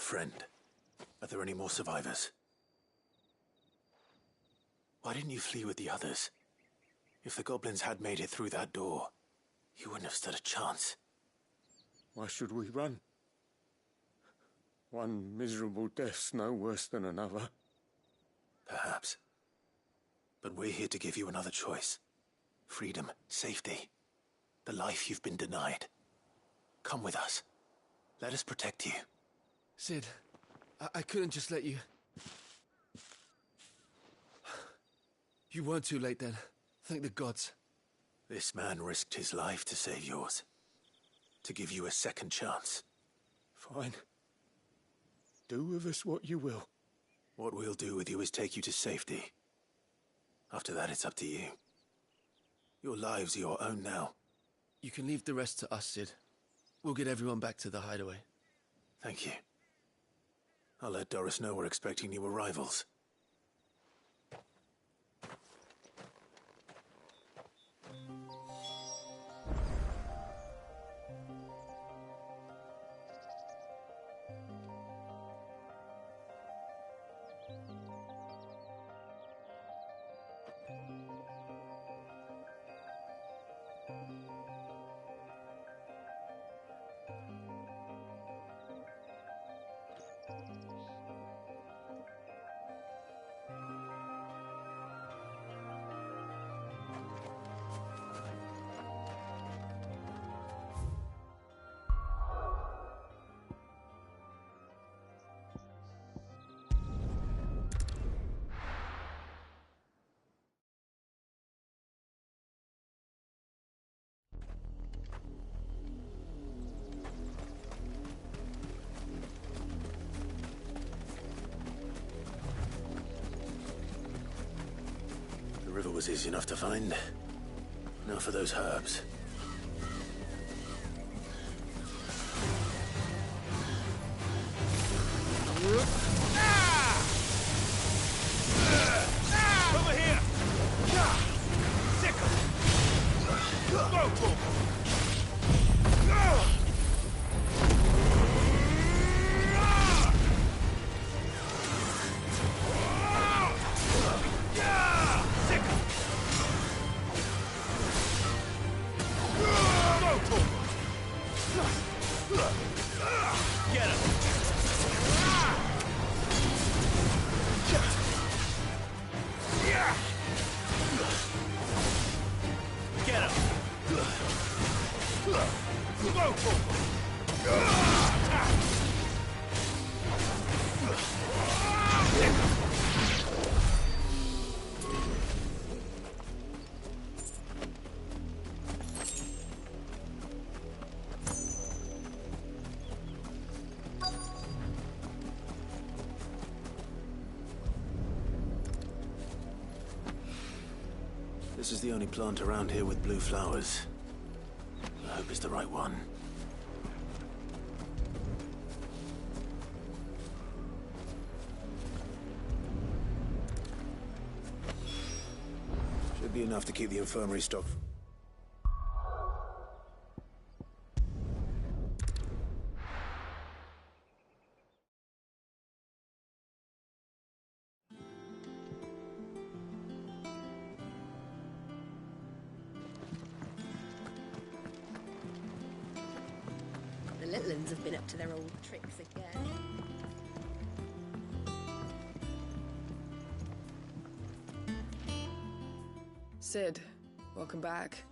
friend. Are there any more survivors? Why didn't you flee with the others? If the goblins had made it through that door, you wouldn't have stood a chance. Why should we run? One miserable death's no worse than another. Perhaps. But we're here to give you another choice. Freedom, safety, the life you've been denied. Come with us. Let us protect you. Cid, I couldn't just let you... You weren't too late then. Thank the gods. This man risked his life to save yours. To give you a second chance. Fine. Do with us what you will. What we'll do with you is take you to safety. After that, it's up to you. Your lives are your own now. You can leave the rest to us, Cid. We'll get everyone back to the hideaway. Thank you. I'll let Doris know we're expecting new arrivals. The river was easy enough to find. Now for those herbs. Over here! Sickle! Go, Torvald! Get him! Get him! Go, Torvald! This is the only plant around here with blue flowers. I hope it's the right one. Should be enough to keep the infirmary stocked. The Litlins have been up to their old tricks again. Cid, welcome back.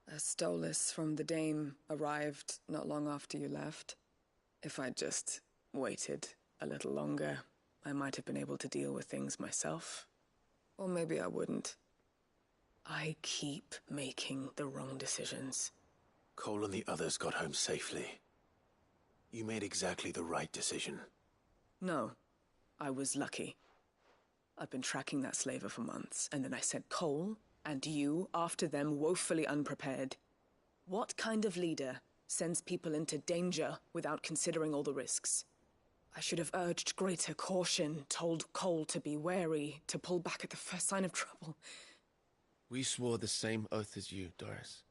A Stolas from the Dame arrived not long after you left. If I'd just waited a little longer, I might have been able to deal with things myself. Or maybe I wouldn't. I keep making the wrong decisions. Cole and the others got home safely. You made exactly the right decision. No, I was lucky. I've been tracking that slaver for months, and then I sent Cole and you after them woefully unprepared. What kind of leader sends people into danger without considering all the risks? I should have urged greater caution, told Cole to be wary, to pull back at the first sign of trouble. We swore the same oath as you, Doris.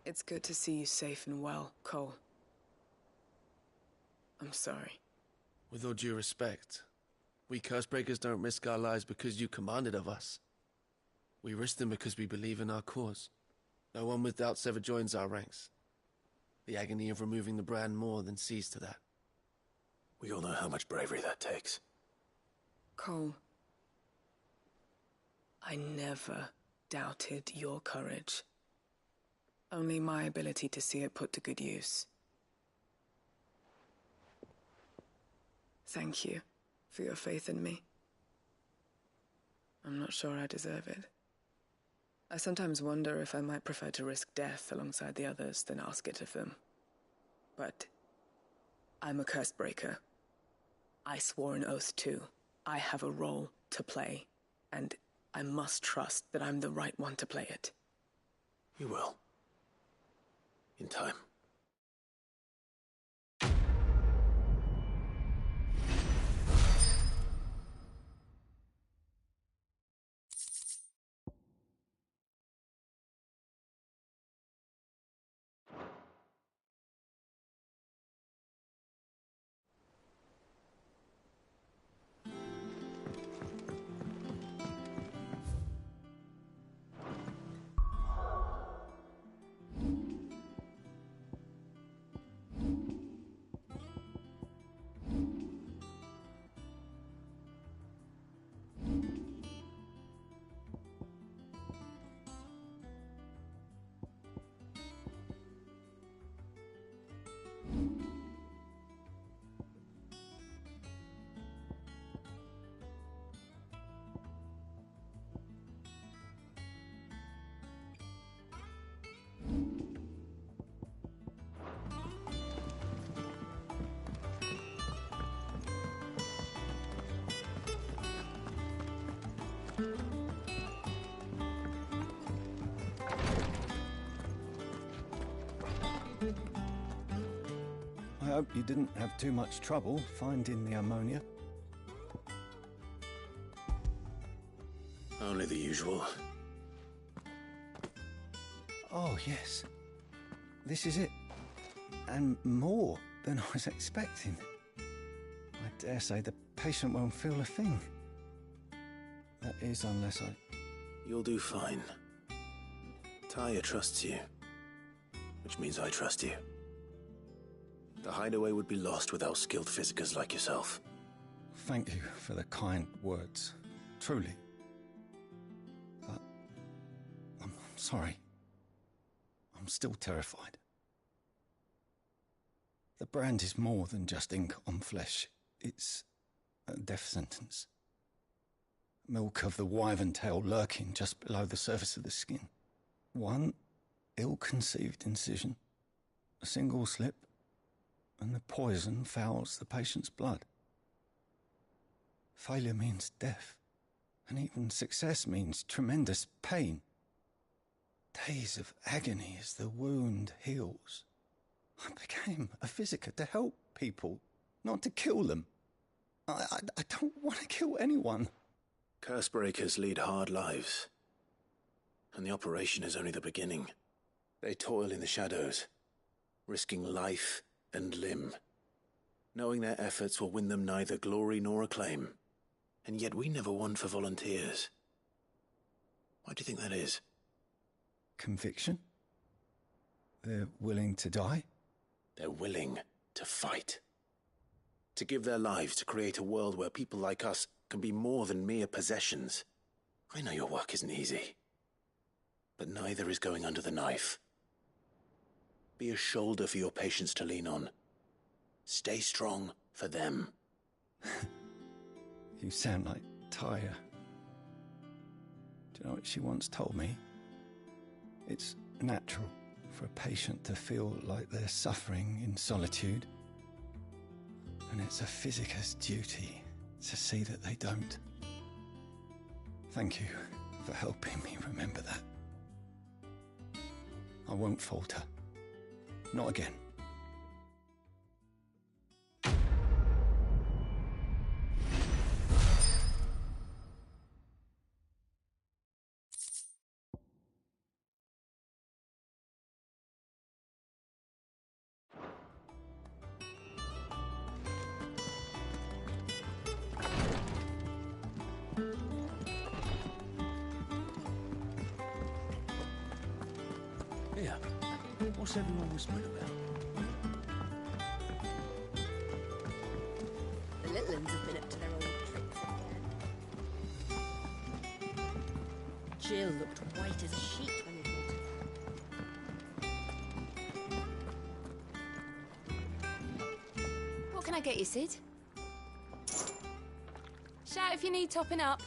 It's good to see you safe and well, Cole. I'm sorry. With all due respect, we Cursebreakers don't risk our lives because you commanded of us. We risk them because we believe in our cause. No one with doubts ever joins our ranks. The agony of removing the brand more than sees to that. We all know how much bravery that takes. Cole, I never doubted your courage. Only my ability to see it put to good use. Thank you for your faith in me. I'm not sure I deserve it. I sometimes wonder if I might prefer to risk death alongside the others than ask it of them. But I'm a Cursebreaker. I swore an oath too. I have a role to play, and I must trust that I'm the right one to play it. You will. In time. I hope you didn't have too much trouble finding the ammonia. Only the usual. Oh, yes. This is it. And more than I was expecting. I dare say the patient won't feel a thing. That is, unless I... You'll do fine. Tyr trusts you. Which means I trust you. The hideaway would be lost without skilled physicers like yourself. Thank you for the kind words. Truly. But... I'm sorry. I'm still terrified. The brand is more than just ink on flesh. It's a death sentence. Milk of the wyvern tail lurking just below the surface of the skin. One ill-conceived incision, a single slip, and the poison fouls the patient's blood. Failure means death, and even success means tremendous pain. Days of agony as the wound heals. I became a physiker to help people, not to kill them. I don't want to kill anyone. Cursebreakers lead hard lives. And the operation is only the beginning. They toil in the shadows, risking life and limb, knowing their efforts will win them neither glory nor acclaim. And yet we never won for volunteers. Why do you think that is? Conviction? They're willing to die? They're willing to fight. To give their lives to create a world where people like us can be more than mere possessions. I know your work isn't easy. But neither is going under the knife. Be a shoulder for your patients to lean on. Stay strong for them. You sound like Tyr. Do you know what she once told me? It's natural for a patient to feel like they're suffering in solitude. And it's a physiker's duty to see that they don't. Thank you for helping me remember that. I won't falter. Not again. Here, what's everyone whispering about? The little ones have been up to their old tricks again. Jill looked white as a sheet when they brought her. What can I get you, Sid? Shout if you need topping up.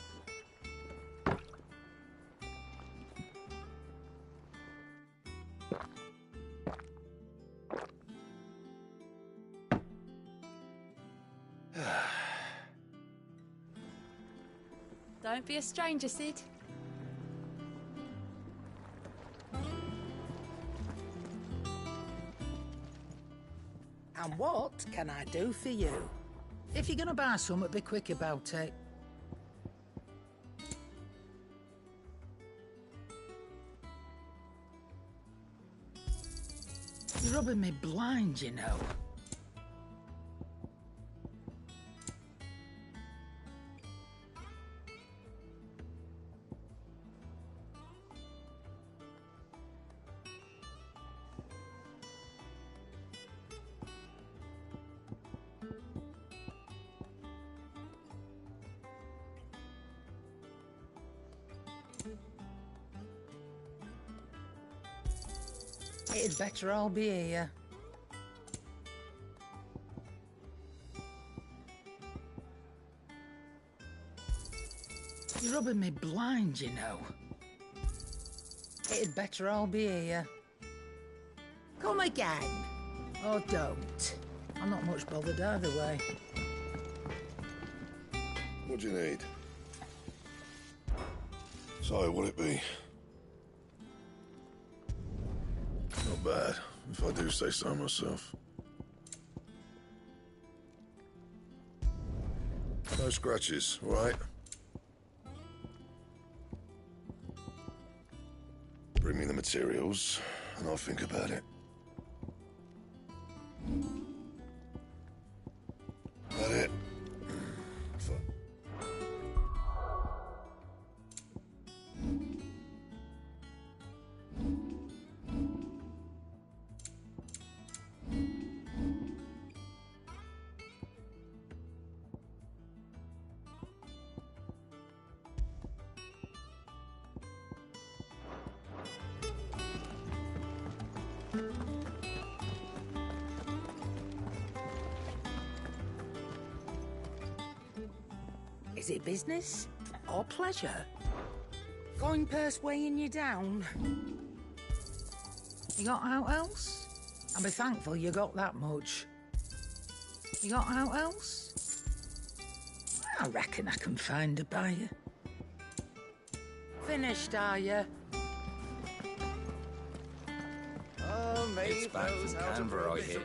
Don't be a stranger, Sid. And what can I do for you? If you're gonna buy something, be quick about it. You're rubbing me blind, you know. It'd better all be here. You're rubbing me blind, you know. It'd better all be here. Come again. Or don't. I'm not much bothered either way. What do you need? So, what'll it be? Not bad, if I do say so myself. No scratches, all right? Bring me the materials, and I'll think about it. That it? Is it business or pleasure? Going purse weighing you down? You got out else? I'll be thankful you got that much. You got out else? I reckon I can find a buyer. Finished, are you? Oh, mate, It's back from Canberra, I hear.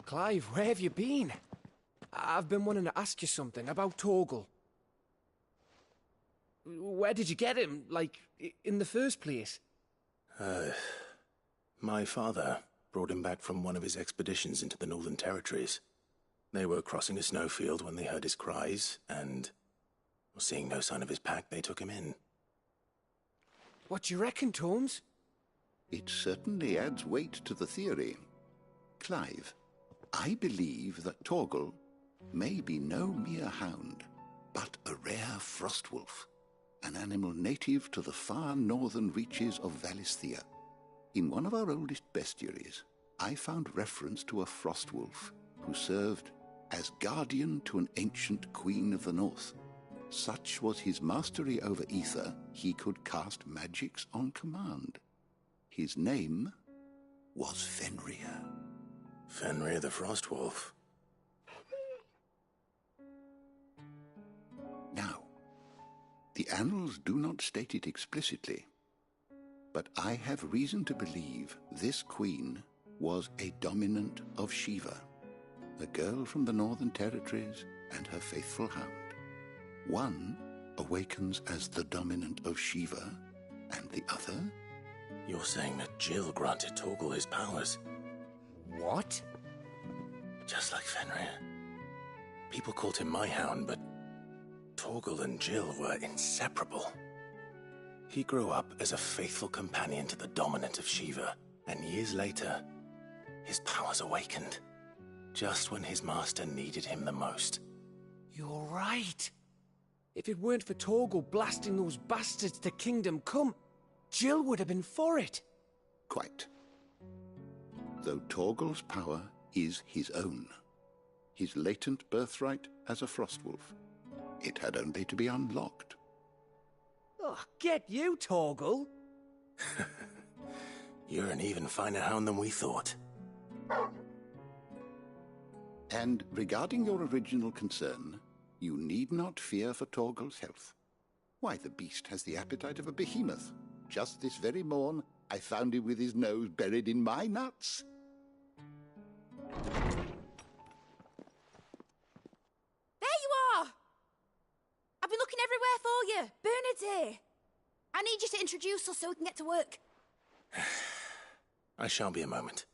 Clive, where have you been? I've been wanting to ask you something about Torgal. Where did you get him, like, in the first place? My father brought him back from one of his expeditions into the Northern Territories. They were crossing a snowfield when they heard his cries, and, seeing no sign of his pack, they took him in. What do you reckon, Tomes? It certainly adds weight to the theory. Clive, I believe that Torgal may be no mere hound, but a rare frostwolf, an animal native to the far northern reaches of Valisthea. In one of our oldest bestiaries, I found reference to a Frostwolf who served as guardian to an ancient queen of the north. Such was his mastery over ether, he could cast magics on command. His name was Fenrir. Fenrir the Frostwolf. Now, the annals do not state it explicitly, but I have reason to believe this queen was a dominant of Shiva, a girl from the Northern Territories and her faithful hound. One awakens as the dominant of Shiva, and the other? You're saying that Jill granted Torgal his powers? What? Just like Fenrir. People called him my hound, but Torgal and Jill were inseparable. He grew up as a faithful companion to the dominant of Shiva, and years later, his powers awakened, just when his master needed him the most. You're right. If it weren't for Torgal blasting those bastards to Kingdom Come, Jill would have been for it. Quite. Though Torgal's power is his own, his latent birthright as a Frostwolf, it had only to be unlocked. Oh, get you, Torgal! You're an even finer hound than we thought. And regarding your original concern, you need not fear for Torgal's health. Why, the beast has the appetite of a behemoth. Just this very morn, I found him with his nose buried in my nuts. There you are! I've been looking everywhere for you. Bernard's here. I need you to introduce us so we can get to work. I shall be a moment.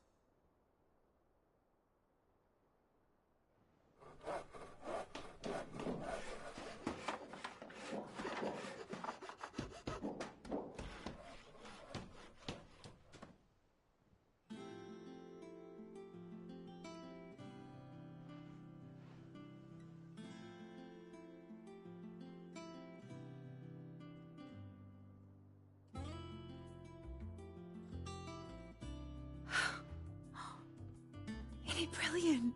Brilliant.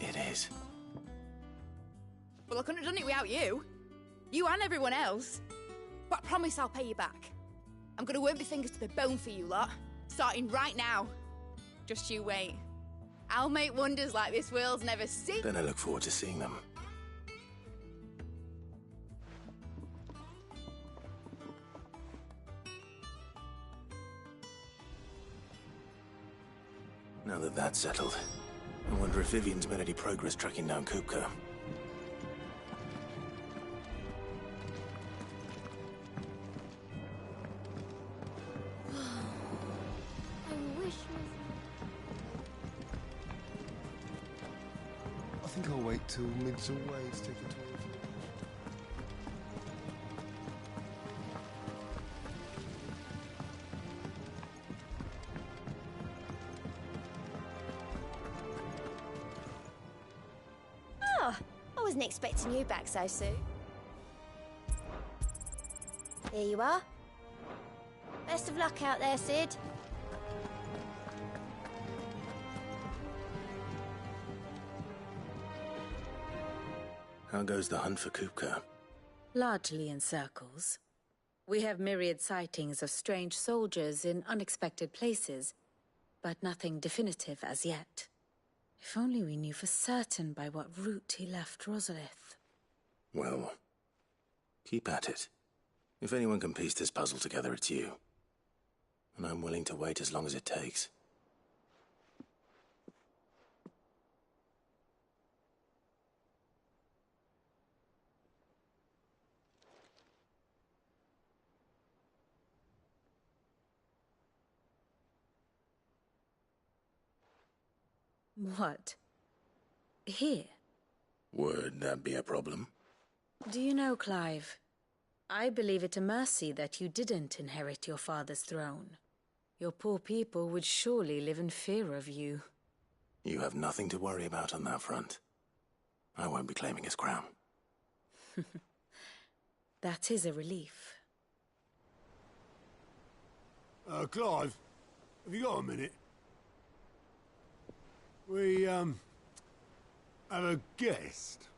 It is. Well, I couldn't have done it without you. You and everyone else. But I promise I'll pay you back. I'm gonna work my fingers to the bone for you lot, starting right now. Just you wait. I'll make wonders like this world's never seen. Then I look forward to seeing them. Now that that's settled, I wonder if Vivian's made any progress tracking down Kupka. I think I'll wait till mid's away to take a tour. I wasn't expecting you back so soon. Here you are. Best of luck out there, Sid. How goes the hunt for Kupka? Largely in circles. We have myriad sightings of strange soldiers in unexpected places, but nothing definitive as yet. If only we knew for certain by what route he left Rosalith. Well, keep at it. If anyone can piece this puzzle together, it's you. And I'm willing to wait as long as it takes. What? Here? Would that be a problem? Do you know, Clive? I believe it a mercy that you didn't inherit your father's throne. Your poor people would surely live in fear of you. You have nothing to worry about on that front. I won't be claiming his crown. That is a relief. Clive, have you got a minute? We, have a guest.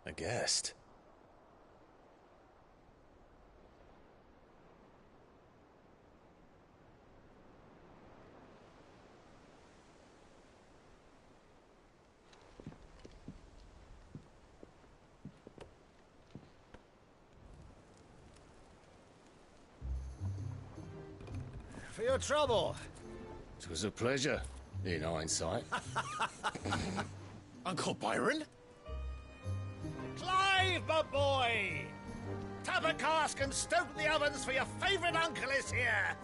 A guest? For your trouble. It was a pleasure, in hindsight. Uncle Byron? Clive, my boy! Tap a cask and stoke the ovens, for your favourite uncle is here!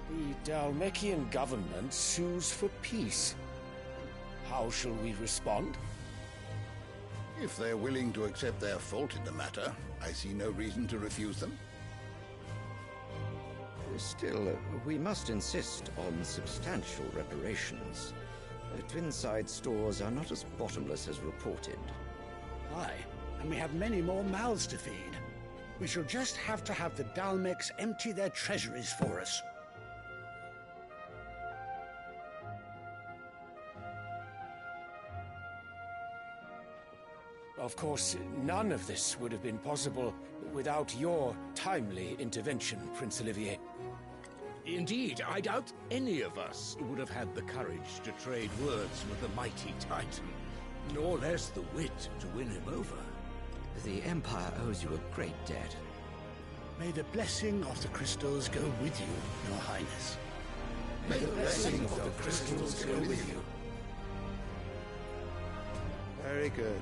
The Dhalmekian government sues for peace. How shall we respond? If they're willing to accept their fault in the matter, I see no reason to refuse them. Still, we must insist on substantial reparations. Twinside stores are not as bottomless as reported. Aye, and we have many more mouths to feed. We shall just have to have the Dalmex empty their treasuries for us. Of course, none of this would have been possible without your timely intervention, Prince Olivier. Indeed, I doubt any of us would have had the courage to trade words with the mighty Titan, nor less the wit to win him over. The Empire owes you a great debt. May the blessing of the crystals go with you, Your Highness. May the blessing of the crystals go with you. Very good.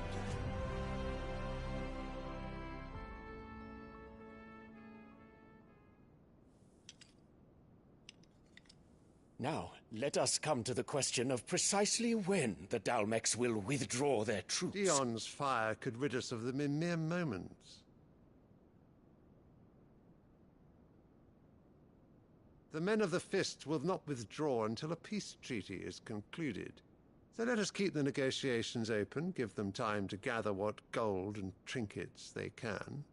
Now, let us come to the question of precisely when the Dalmex will withdraw their troops. Dion's fire could rid us of them in mere moments. The men of the Fist will not withdraw until a peace treaty is concluded. So let us keep the negotiations open, give them time to gather what gold and trinkets they can,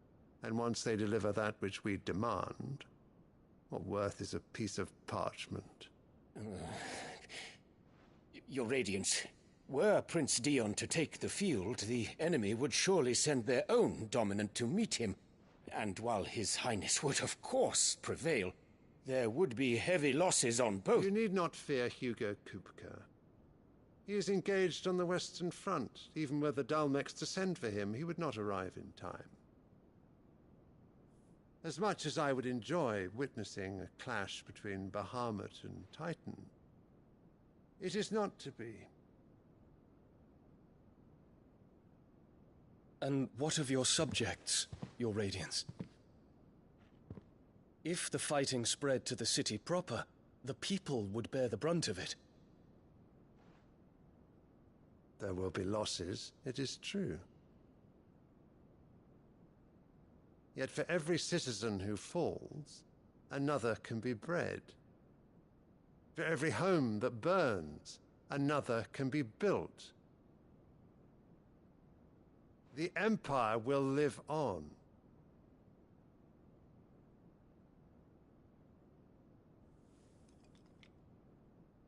and once they deliver that which we demand, what worth is a piece of parchment? Your Radiance, were Prince Dion to take the field, the enemy would surely send their own dominant to meet him. And while His Highness would of course prevail, there would be heavy losses on both. You need not fear Hugo Kupka. He is engaged on the Western Front. Even were the Dalmex to send for him, he would not arrive in time. As much as I would enjoy witnessing a clash between Bahamut and Titan, it is not to be. And what of your subjects, Your Radiance? If the fighting spread to the city proper, the people would bear the brunt of it. There will be losses, it is true. Yet for every citizen who falls, another can be bred. For every home that burns, another can be built. The Empire will live on.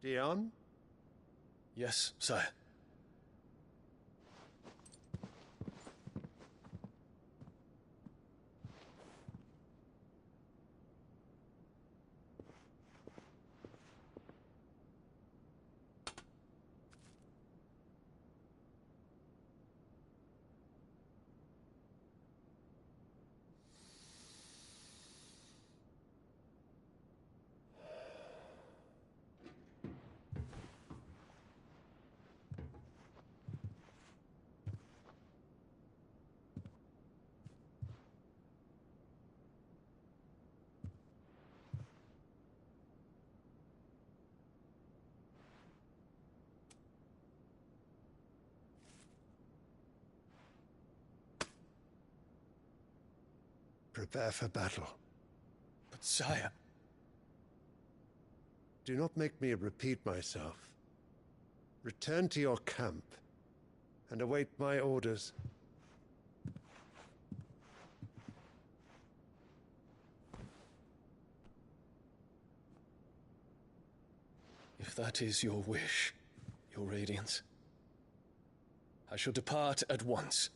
Dion? Yes, sire. Prepare for battle. But sire... Do not make me repeat myself. Return to your camp and await my orders. If that is your wish, Your Radiance, I shall depart at once.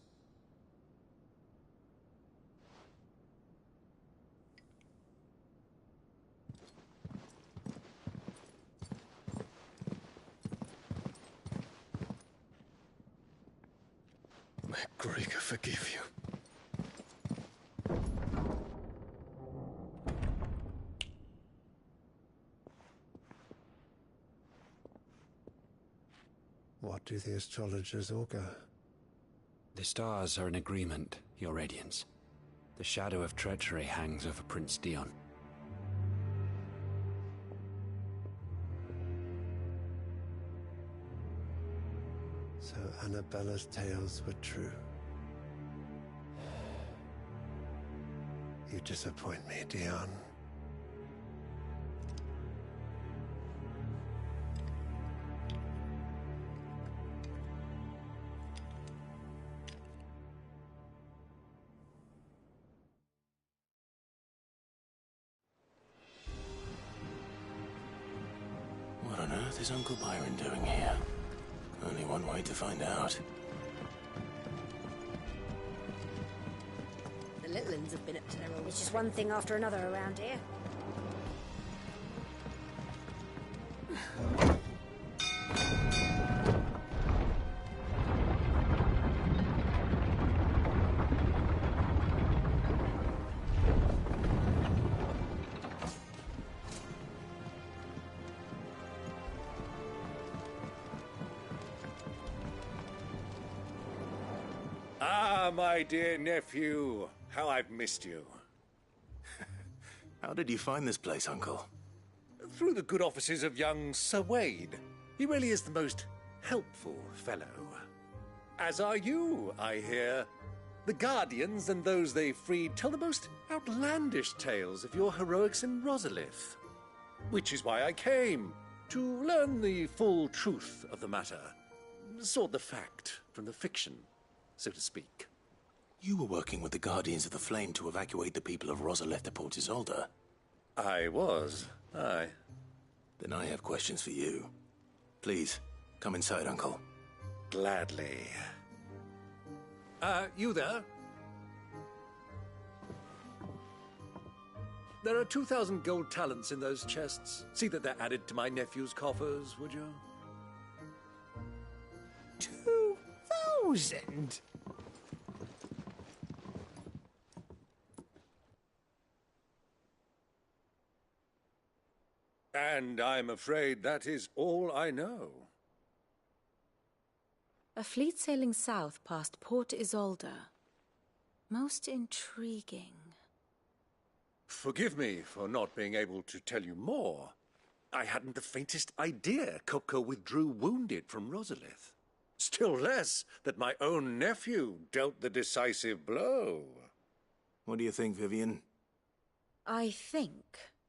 May Gregor forgive you. What do the astrologers augur? The stars are in agreement, Your Radiance. The shadow of treachery hangs over Prince Dion. So Annabella's tales were true. You disappoint me, Dion. What on earth is Uncle Byron doing here? Only one way to find out. The Litlins have been up to their old... It's just one thing after another around here. My dear nephew, how I've missed you. How did you find this place, Uncle? Through the good offices of young Sir Wade. He really is the most helpful fellow. As are you, I hear. The Guardians and those they freed tell the most outlandish tales of your heroics in Rosalith. Which is why I came, to learn the full truth of the matter. Sort the fact from the fiction, so to speak. You were working with the Guardians of the Flame to evacuate the people of Rosalith to Port Isolde. I was, aye. Then I have questions for you. Please, come inside, Uncle. Gladly. You there? There are 2,000 gold talents in those chests. See that they're added to my nephew's coffers, would you? 2,000? And I'm afraid that is all I know. A fleet sailing south past Port Isolde. Most intriguing. Forgive me for not being able to tell you more. I hadn't the faintest idea Kopko withdrew wounded from Rosalith. Still less that my own nephew dealt the decisive blow. What do you think, Vivian? I think,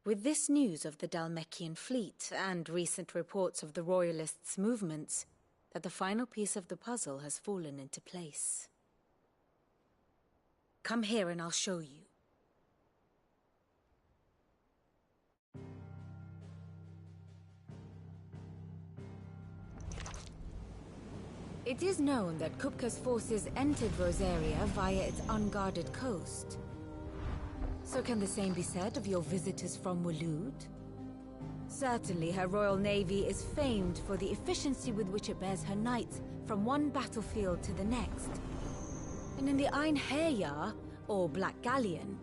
with this news of the Dhalmekian fleet and recent reports of the Royalists' movements, that the final piece of the puzzle has fallen into place. Come here and I'll show you. It is known that Kupka's forces entered Rosaria via its unguarded coast. So can the same be said of your visitors from Waloed? Certainly her Royal Navy is famed for the efficiency with which it bears her knights from one battlefield to the next. And in the Einherjar, or Black Galleon,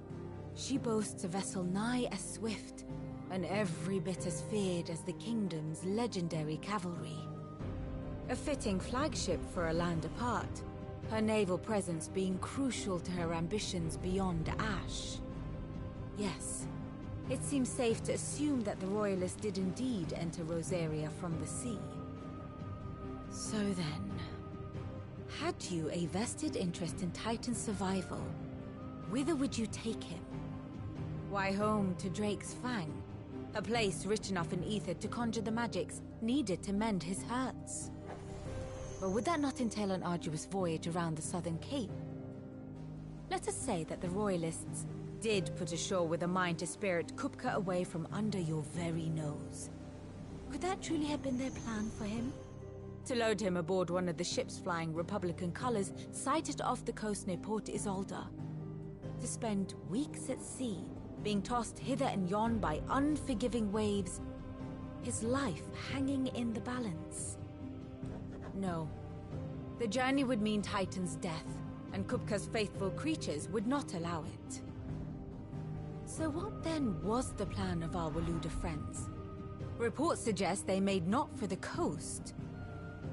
she boasts a vessel nigh as swift and every bit as feared as the kingdom's legendary cavalry. A fitting flagship for a land apart, her naval presence being crucial to her ambitions beyond Ash. Yes, it seems safe to assume that the Royalists did indeed enter Rosaria from the sea. So then, had you a vested interest in Titan's survival, whither would you take him? Why, home to Drake's Fang, a place rich enough in ether to conjure the magics needed to mend his hurts. But would that not entail an arduous voyage around the Southern Cape? Let us say that the Royalists did put ashore with a mind to spirit Kupka away from under your very nose. Could that truly have been their plan for him? To load him aboard one of the ships flying Republican colors sighted off the coast near Port Isolde? To spend weeks at sea, being tossed hither and yon by unforgiving waves, his life hanging in the balance? No. The journey would mean Titan's death, and Kupka's faithful creatures would not allow it. So what then was the plan of our Waluda friends? Reports suggest they made not for the coast,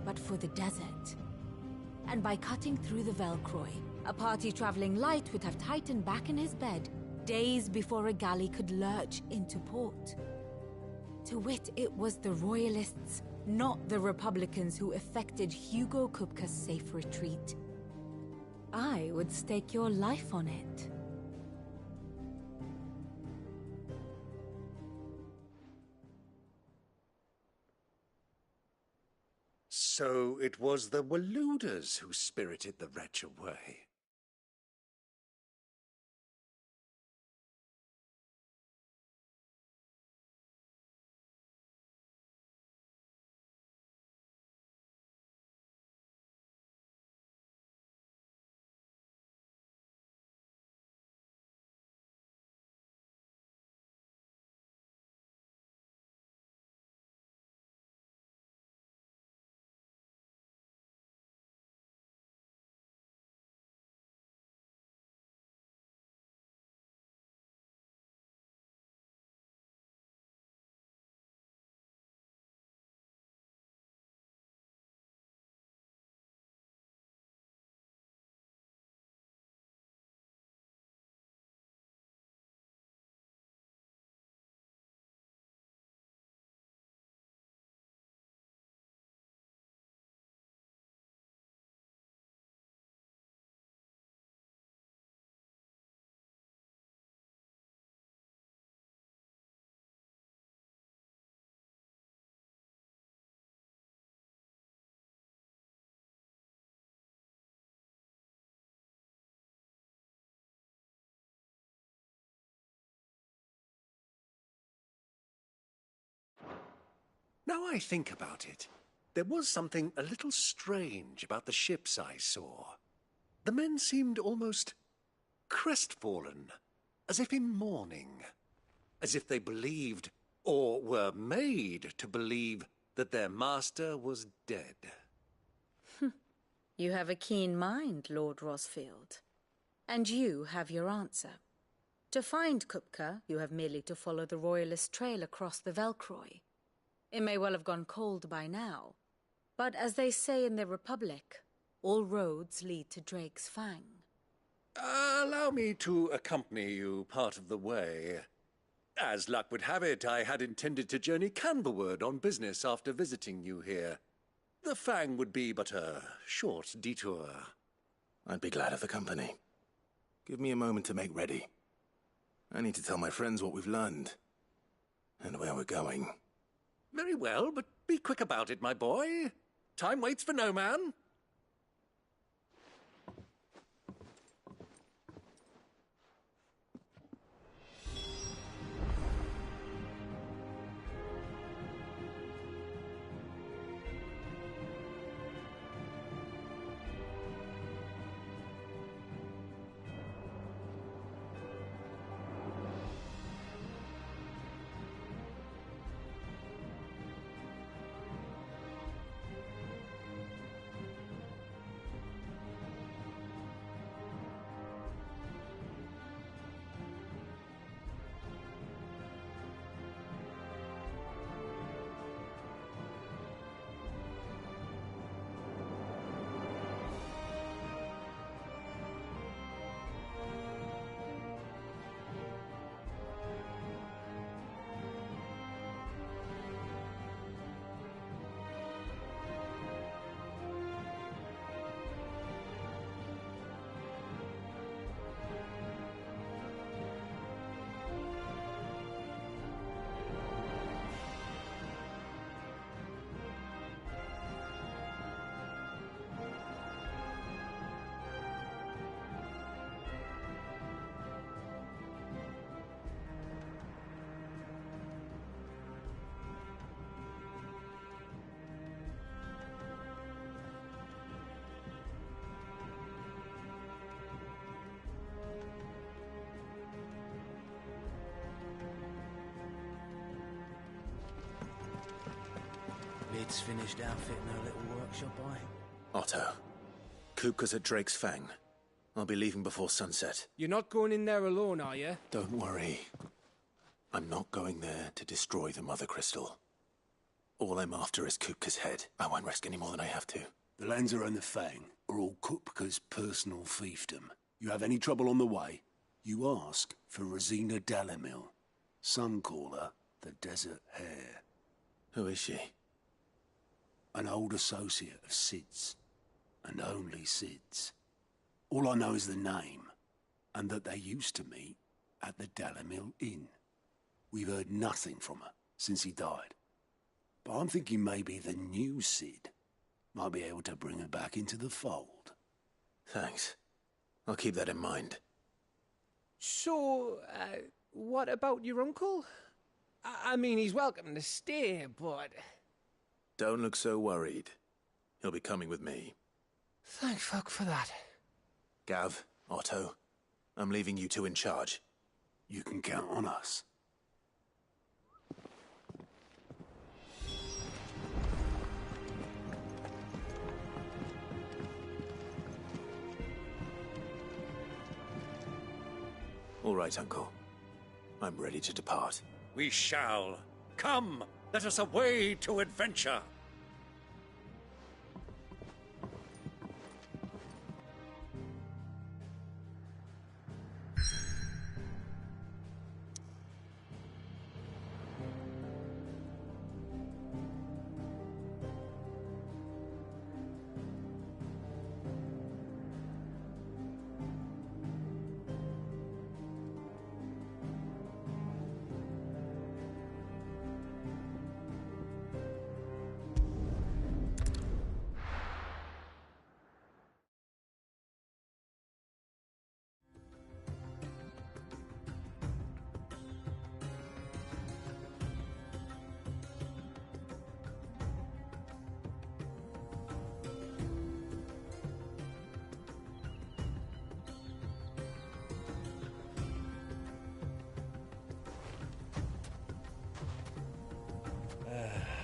but for the desert. And by cutting through the Velcroy, a party traveling light would have Titan back in his bed days before a galley could lurch into port. To wit, it was the Royalists, not the Republicans, who effected Hugo Kupka's safe retreat. I would stake your life on it. So it was the Waludas who spirited the wretch away. Now I think about it, there was something a little strange about the ships I saw. The men seemed almost crestfallen, as if in mourning, as if they believed, or were made to believe, that their master was dead. You have a keen mind, Lord Rosfield. And you have your answer. To find Kupka, you have merely to follow the Royalist trail across the Velcroy. It may well have gone cold by now, but as they say in the Republic, all roads lead to Drake's Fang. Allow me to accompany you part of the way. As luck would have it, I had intended to journey Canberward on business after visiting you here. The Fang would be but a short detour. I'd be glad of the company. Give me a moment to make ready. I need to tell my friends what we've learned, and where we're going. Very well, but be quick about it, my boy. Time waits for no man. Sid's finished outfitting her little workshop, Otto, Kupka's at Drake's Fang. I'll be leaving before sunset. You're not going in there alone, are you? Don't worry. I'm not going there to destroy the Mother Crystal. All I'm after is Kupka's head. I won't risk any more than I have to. The Lanza and the Fang are all Kupka's personal fiefdom. You have any trouble on the way, you ask for Rosina Dalimil. Some call her the Desert Hare. Who is she? An old associate of Sid's, and only Sid's. All I know is the name, and that they used to meet at the Dalimil Inn. We've heard nothing from her since he died. But I'm thinking maybe the new Sid might be able to bring her back into the fold. Thanks. I'll keep that in mind. So, what about your uncle? I mean, he's welcome to stay, but... Don't look so worried. He'll be coming with me. Thank fuck for that. Gav, Otto, I'm leaving you two in charge. You can count on us. All right, Uncle. I'm ready to depart. We shall. Come, let us away to adventure.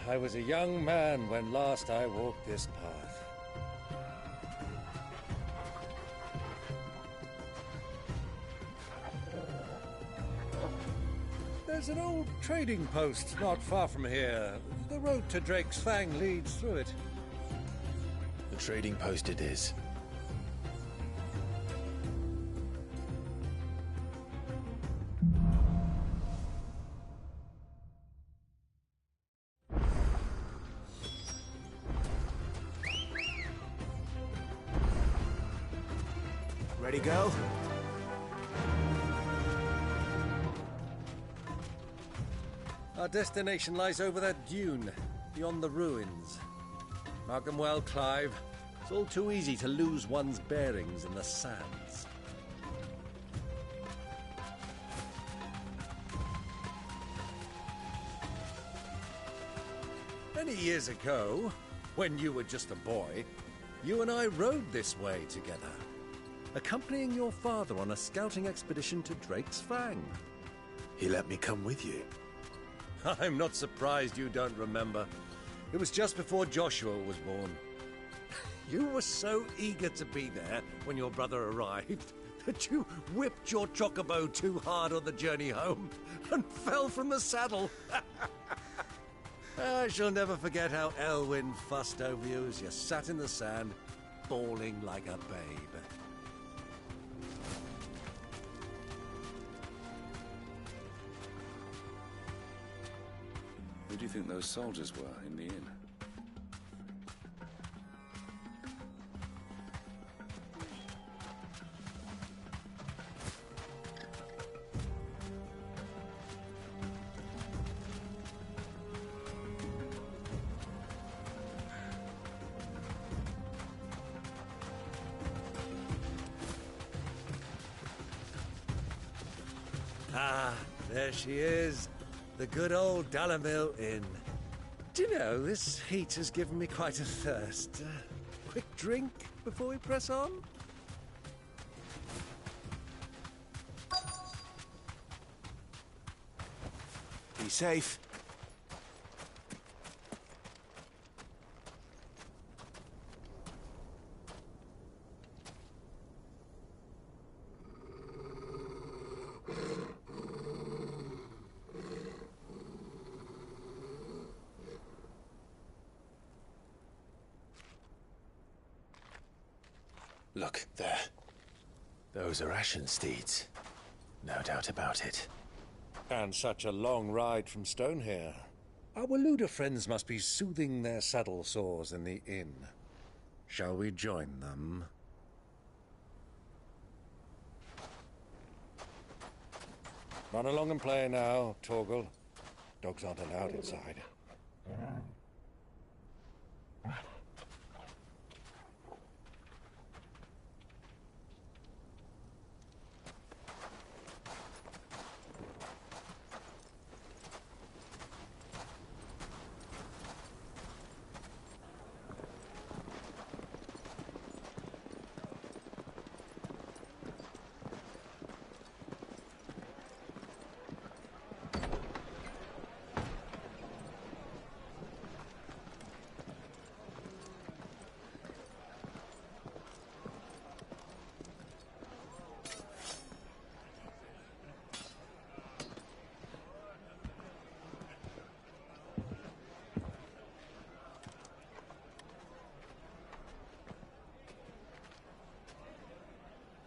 I was a young man when last I walked this path. There's an old trading post not far from here. The road to Drake's Fang leads through it. The trading post it is. Ready, girl? Our destination lies over that dune, beyond the ruins. Mark 'em well, Clive. It's all too easy to lose one's bearings in the sands. Many years ago, when you were just a boy, you and I rode this way together, accompanying your father on a scouting expedition to Drake's Fang. He let me come with you. I'm not surprised you don't remember. It was just before Joshua was born. You were so eager to be there when your brother arrived that you whipped your chocobo too hard on the journey home and fell from the saddle. I shall never forget how Elwyn fussed over you as you sat in the sand, bawling like a babe. Who do you think those soldiers were in the inn? Ah, there she is. The good old Dalimil Inn. Do you know, this heat has given me quite a thirst. Quick drink before we press on? Be safe. Look, there. Those are Ashen steeds. No doubt about it. And such a long ride from Stonehair. Our Luda friends must be soothing their saddle sores in the inn. Shall we join them? Run along and play now, Torgal. Dogs aren't allowed inside.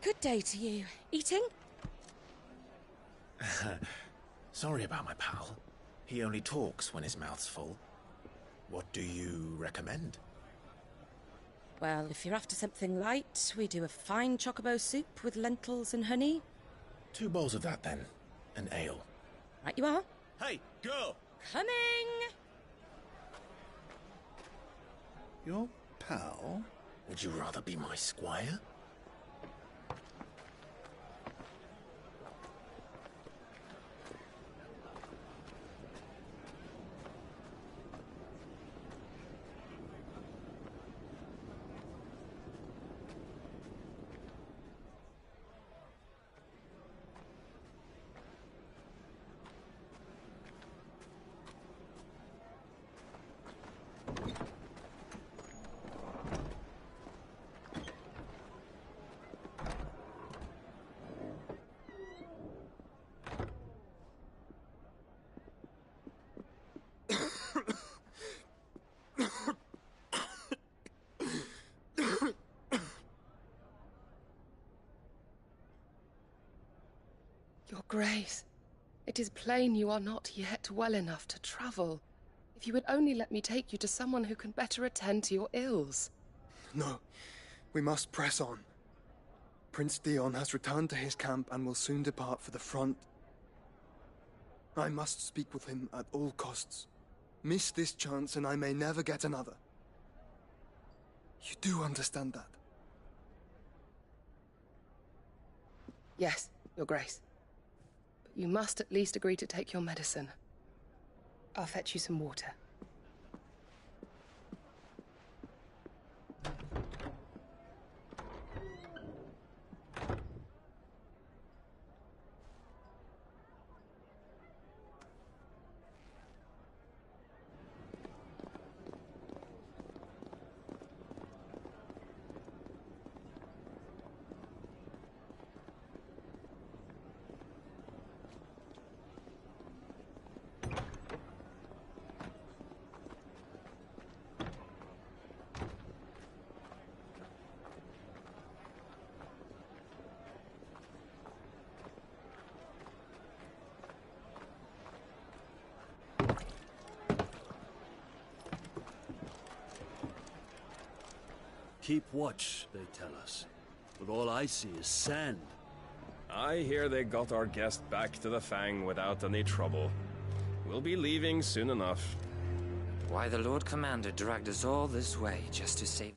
Good day to you. Eating? Sorry about my pal. He only talks when his mouth's full. What do you recommend? Well, if you're after something light, we do a fine chocobo soup with lentils and honey. 2 bowls of that, then. An ale. Right you are. Hey, girl! Coming! Your pal? Would you rather be my squire? Your Grace, it is plain you are not yet well enough to travel. If you would only let me take you to someone who can better attend to your ills. No, we must press on. Prince Dion has returned to his camp and will soon depart for the front. I must speak with him at all costs. Miss this chance and I may never get another. You do understand that? Yes, Your Grace. But you must at least agree to take your medicine. I'll fetch you some water. Keep watch, they tell us. But all I see is sand. I hear they got our guest back to the Fang without any trouble. We'll be leaving soon enough. Why the Lord Commander dragged us all this way just to save...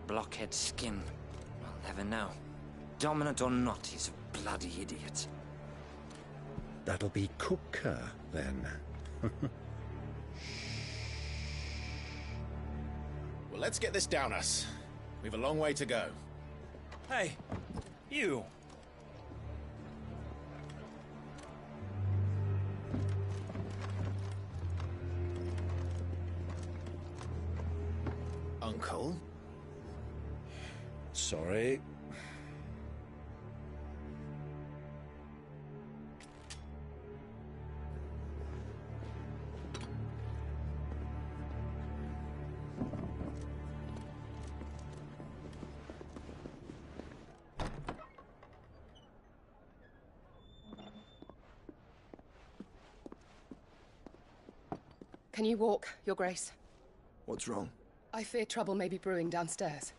blockhead skin. I'll never know. Dominant or not, he's a bloody idiot. That'll be Cooker, then. Well, let's get this down us. We've a long way to go. Hey, you. Uncle? Sorry. Can you walk, Your Grace? What's wrong? I fear trouble may be brewing downstairs.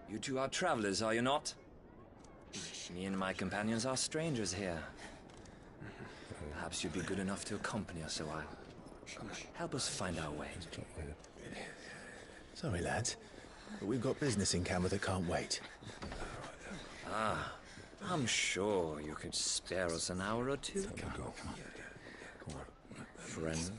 You two are travelers, are you not? Me and my companions are strangers here. Perhaps you'd be good enough to accompany us a while. Help us find our way. Sorry, lads, but we've got business in Camber that can't wait. Ah, I'm sure you could spare us an hour or two. Go. Friend.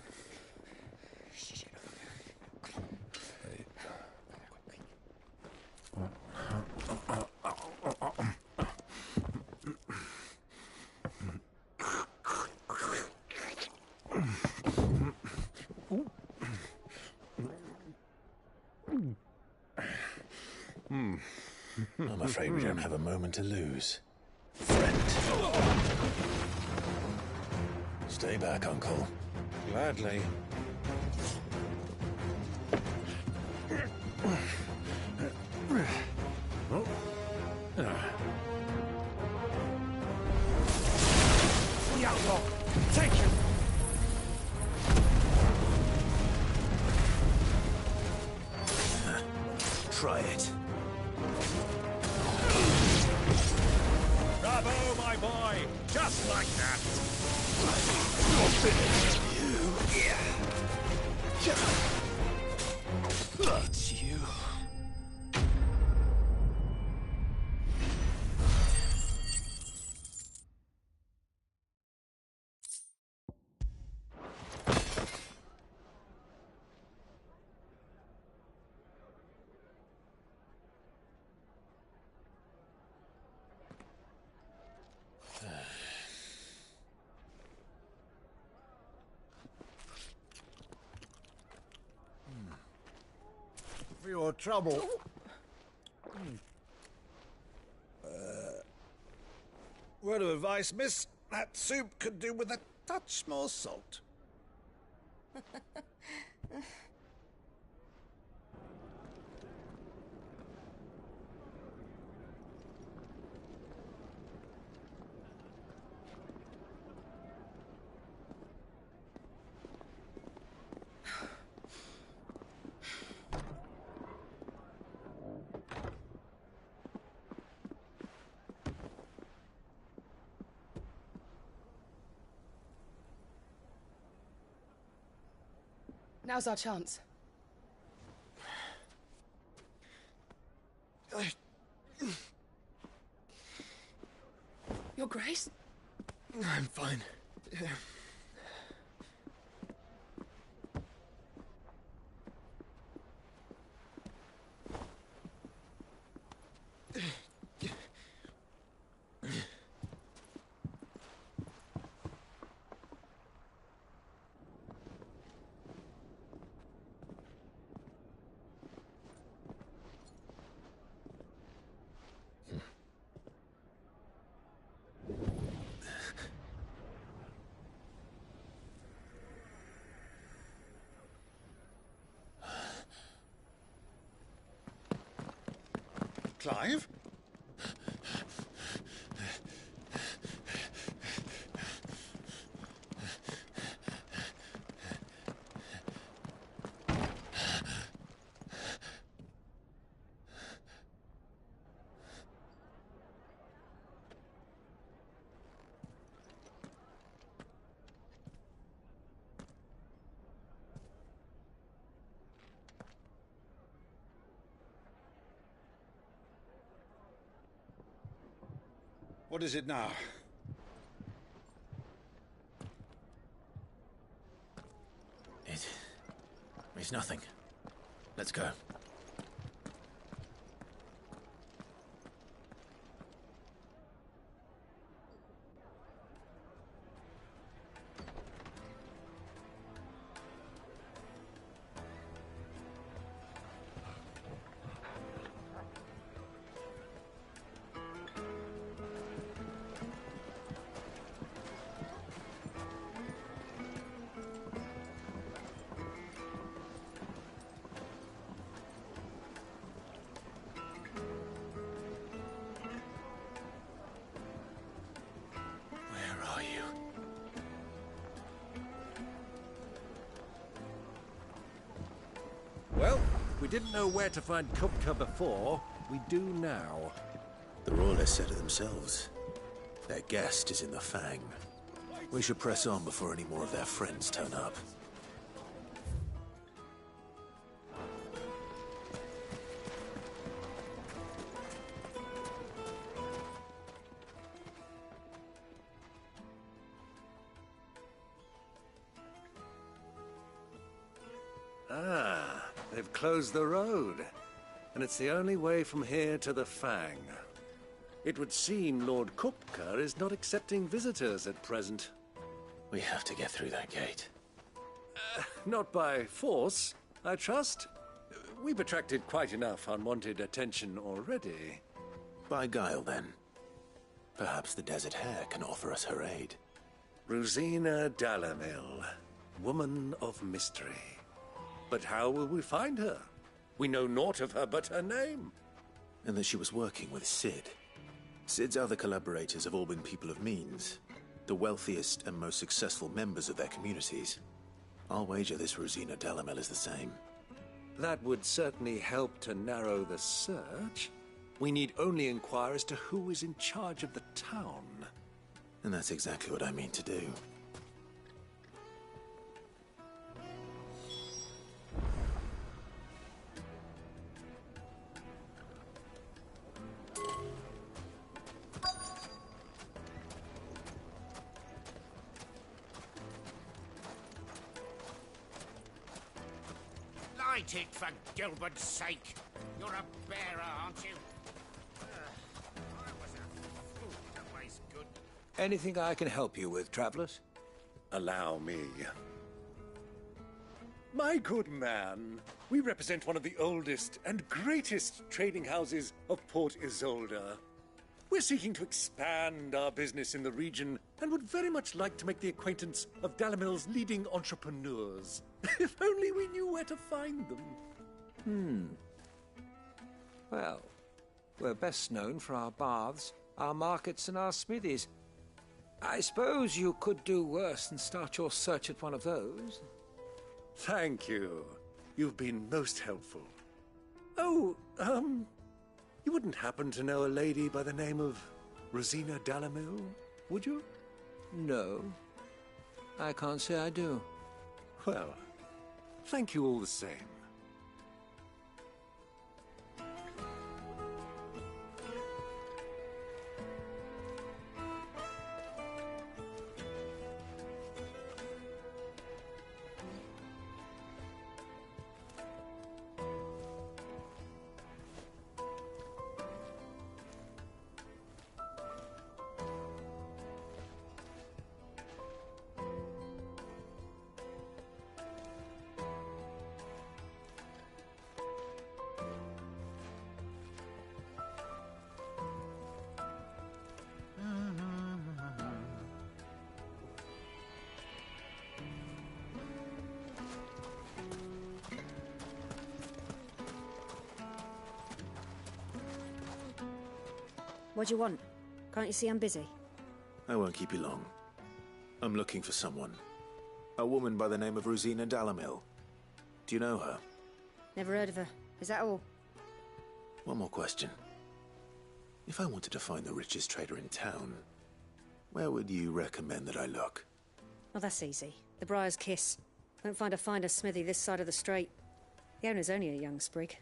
I'm afraid we don't have a moment to lose. Friend. Stay back, Uncle. Gladly. The outlaw! Take him! Try it. Bravo, my boy! Just like that! You're finished. It's you. For your trouble. Word of advice, miss. That soup could do with a touch more salt. Now's our chance. Your Grace? I'm fine. Clive? What is it now? It's nothing. Let's go. Well, we didn't know where to find Kupka before. We do now. The Royalists said it themselves. Their guest is in the Fang. We should press on before any more of their friends turn up. Ah, they've closed the road. And it's the only way from here to the Fang. It would seem Lord Kupka is not accepting visitors at present. We have to get through that gate. Not by force, I trust. We've attracted quite enough unwanted attention already. By guile, then. Perhaps the Desert Hare can offer us her aid. Rosina Dalamil, woman of mystery. But how will we find her? We know naught of her but her name. And that she was working with Cid. Cid's other collaborators have all been people of means, the wealthiest and most successful members of their communities. I'll wager this Rosina Dalamil is the same. That would certainly help to narrow the search. We need only inquire as to who is in charge of the town. And that's exactly what I mean to do. Light it, for Gilbert's sake. You're a bearer, aren't you? I was a fool to waste good... Anything I can help you with, travelers? Allow me. My good man, we represent one of the oldest and greatest trading houses of Port Isolde. We're seeking to expand our business in the region and would very much like to make the acquaintance of Dalamil's leading entrepreneurs. If only we knew where to find them. Well, we're best known for our baths, our markets, and our smithies. I suppose you could do worse than start your search at one of those. Thank you. You've been most helpful. Oh, you wouldn't happen to know a lady by the name of Rosina Dalamil, would you? No. I can't say I do. Well, thank you all the same. What do you want? Can't you see I'm busy? I won't keep you long. I'm looking for someone. A woman by the name of Rosina Dalamil. Do you know her? Never heard of her. Is that all? One more question. If I wanted to find the richest trader in town, where would you recommend that I look? Well, that's easy. The Briar's Kiss. Won't find a finer smithy this side of the strait. The owner's only a young sprig,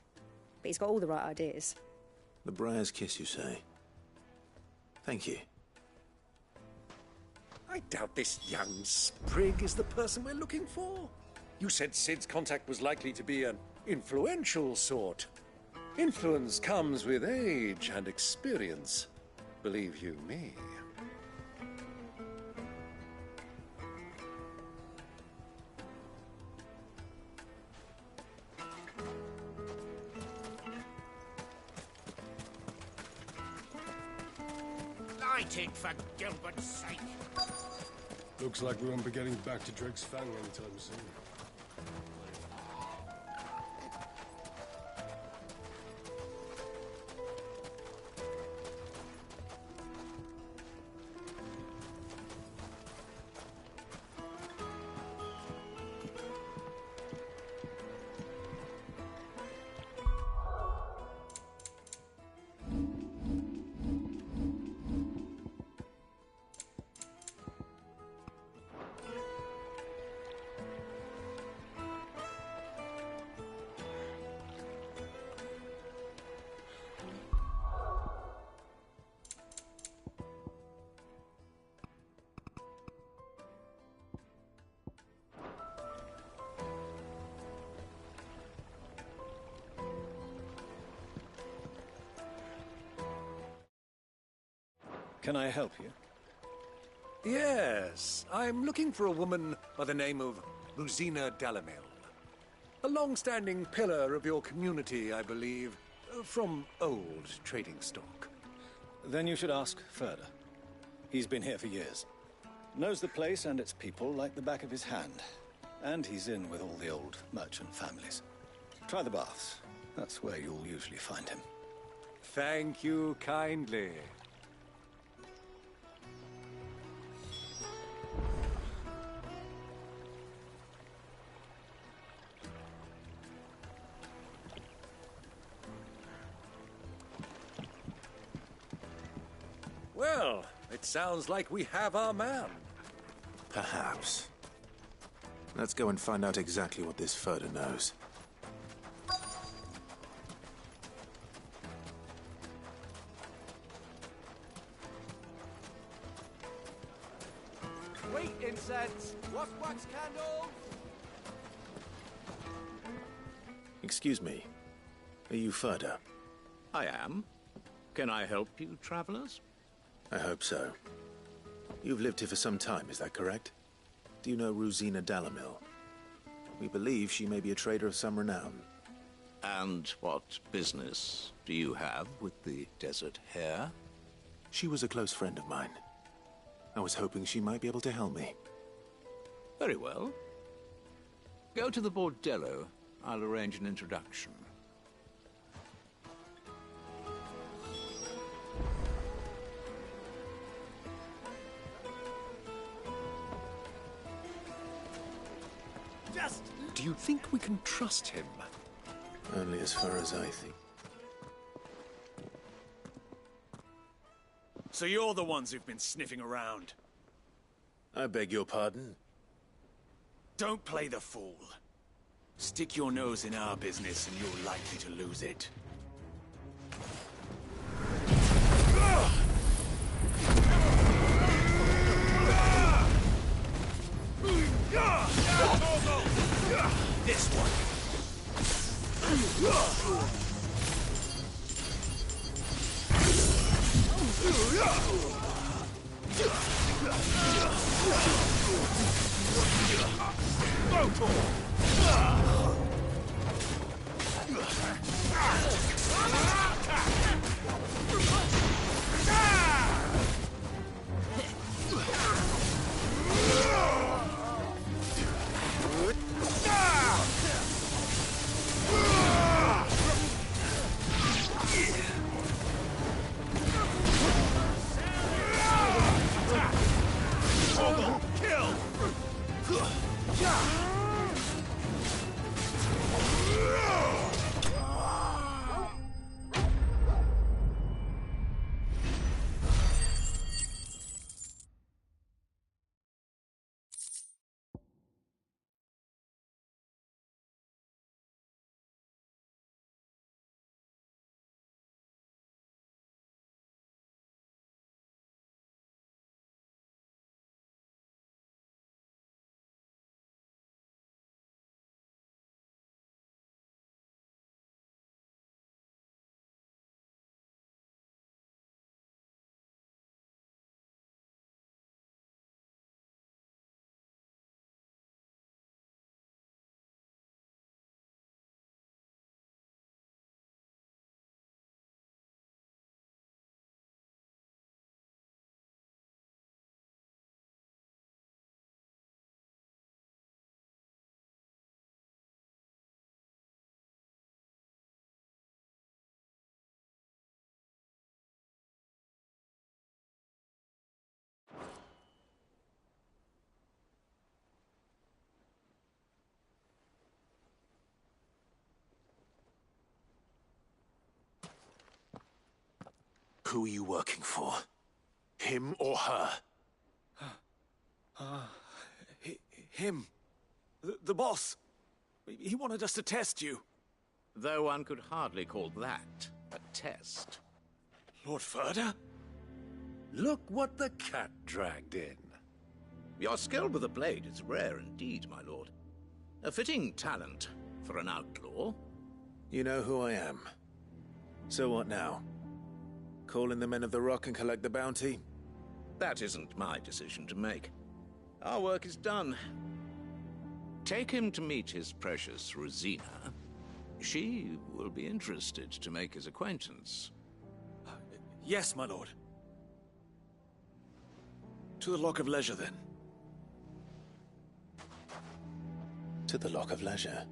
but he's got all the right ideas. The Briar's Kiss, you say? Thank you. I doubt this young sprig is the person we're looking for. You said Sid's contact was likely to be an influential sort. Influence comes with age and experience, believe you me. Light it, for Gilbert's sake. Looks like we won't be getting back to Drake's Fang anytime soon. Can I help you? Yes, I'm looking for a woman by the name of Rosina Dalamil. A long-standing pillar of your community, I believe, from old trading stock. Then you should ask Ferda. He's been here for years. Knows the place and its people like the back of his hand. And he's in with all the old merchant families. Try the baths. That's where you'll usually find him. Thank you kindly. Well, it sounds like we have our man. Perhaps. Let's go and find out exactly what this Ferda knows. Wheat incense! What's wax candles? Excuse me. Are you Ferda? I am. Can I help you, travelers? I hope so. You've lived here for some time, is that correct? Do you know Rosina Dalamil? We believe she may be a trader of some renown. And what business do you have with the Desert Hare? She was a close friend of mine. I was hoping she might be able to help me. Very well. Go to the Bordello. I'll arrange an introduction. Do you think we can trust him? Only as far as I think. So you're the ones who've been sniffing around? I beg your pardon? Don't play the fool. Stick your nose in our business and you're likely to lose it. This one. Who are you working for? Him or her? Him. The boss. He wanted us to test you. Though one could hardly call that a test. Lord Ferda? Look what the cat dragged in. Your skill with the blade is rare indeed, my lord. A fitting talent for an outlaw. You know who I am. So what now? Call in the Men of the Rock and collect the bounty? That isn't my decision to make. Our work is done. Take him to meet his precious Rosina. She will be interested to make his acquaintance. Yes, my lord. To the Lock of Leisure, then. To the Lock of Leisure.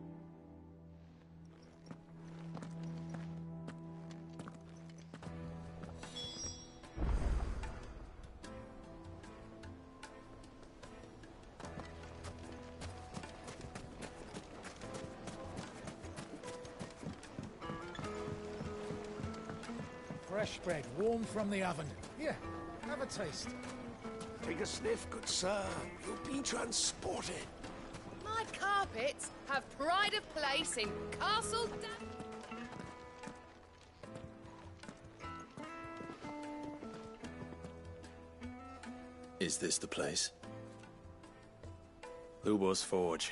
Fresh bread, warm from the oven. Here, have a taste. Take a sniff, good sir. You'll be transported. My carpets have pride of place in Castle Is this the place? Lubor's Forge.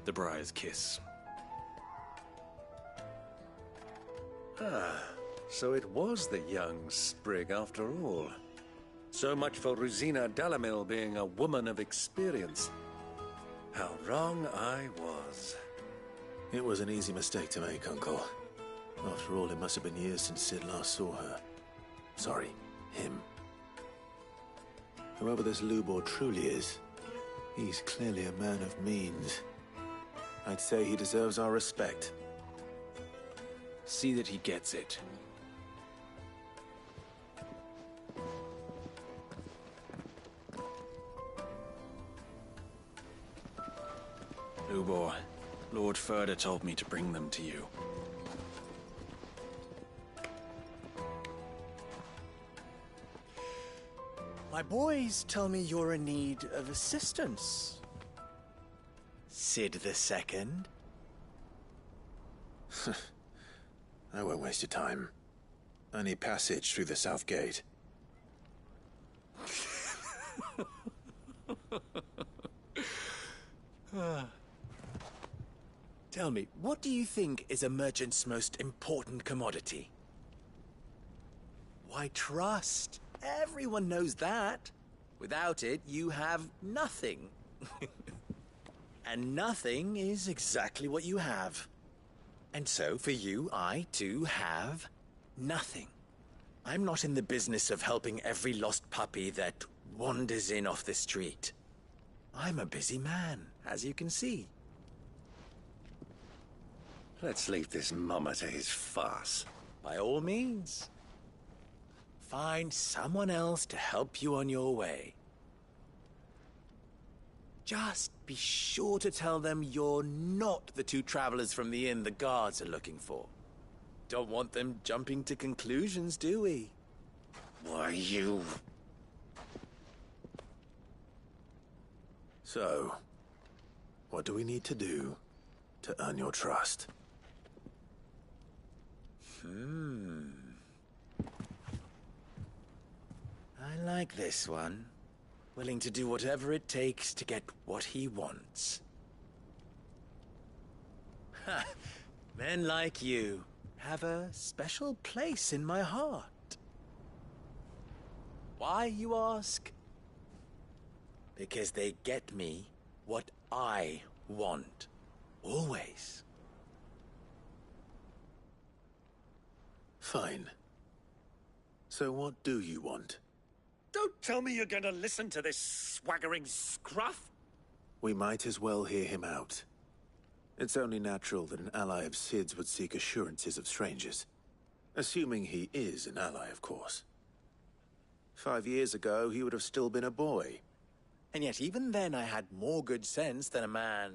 The Briar's Kiss. Ah, so it was the young sprig after all. So much for Rosina Dalamil being a woman of experience. How wrong I was. It was an easy mistake to make, Uncle. After all, it must have been years since Sid last saw her. Sorry, him. Whoever this Lubor truly is, he's clearly a man of means. I'd say he deserves our respect. See that he gets it. Lubor, Lord Ferda told me to bring them to you. My boys tell me you're in need of assistance. Sid the Second? I won't waste your time. I need passage through the south gate. Tell me, what do you think is a merchant's most important commodity? Why, trust. Everyone knows that. Without it, you have nothing. And nothing is exactly what you have. And so, for you, I, too, have nothing. I'm not in the business of helping every lost puppy that wanders in off the street. I'm a busy man, as you can see. Let's leave this mummer to his farce. By all means. Find someone else to help you on your way. Just be sure to tell them you're not the two travelers from the inn the guards are looking for. Don't want them jumping to conclusions, do we? Why, you... So, what do we need to do to earn your trust? I like this one. Willing to do whatever it takes to get what he wants. Ha! Men like you have a special place in my heart. Why, you ask? Because they get me what I want. Always. Fine. So what do you want? Don't tell me you're going to listen to this swaggering scruff! We might as well hear him out. It's only natural that an ally of Sid's would seek assurances of strangers. Assuming he is an ally, of course. 5 years ago, he would have still been a boy. And yet even then I had more good sense than a man,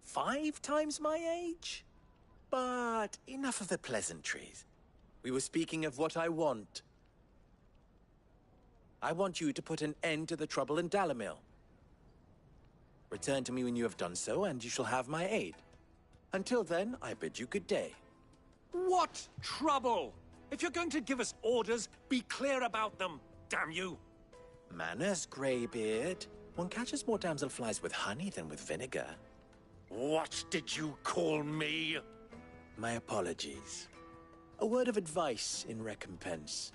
5 times my age? But enough of the pleasantries. We were speaking of what I want. I want you to put an end to the trouble in Dalimil. Return to me when you have done so, and you shall have my aid. Until then, I bid you good day. What trouble? If you're going to give us orders, be clear about them, damn you! Manners, Greybeard. One catches more damselflies with honey than with vinegar. What did you call me? My apologies. A word of advice in recompense.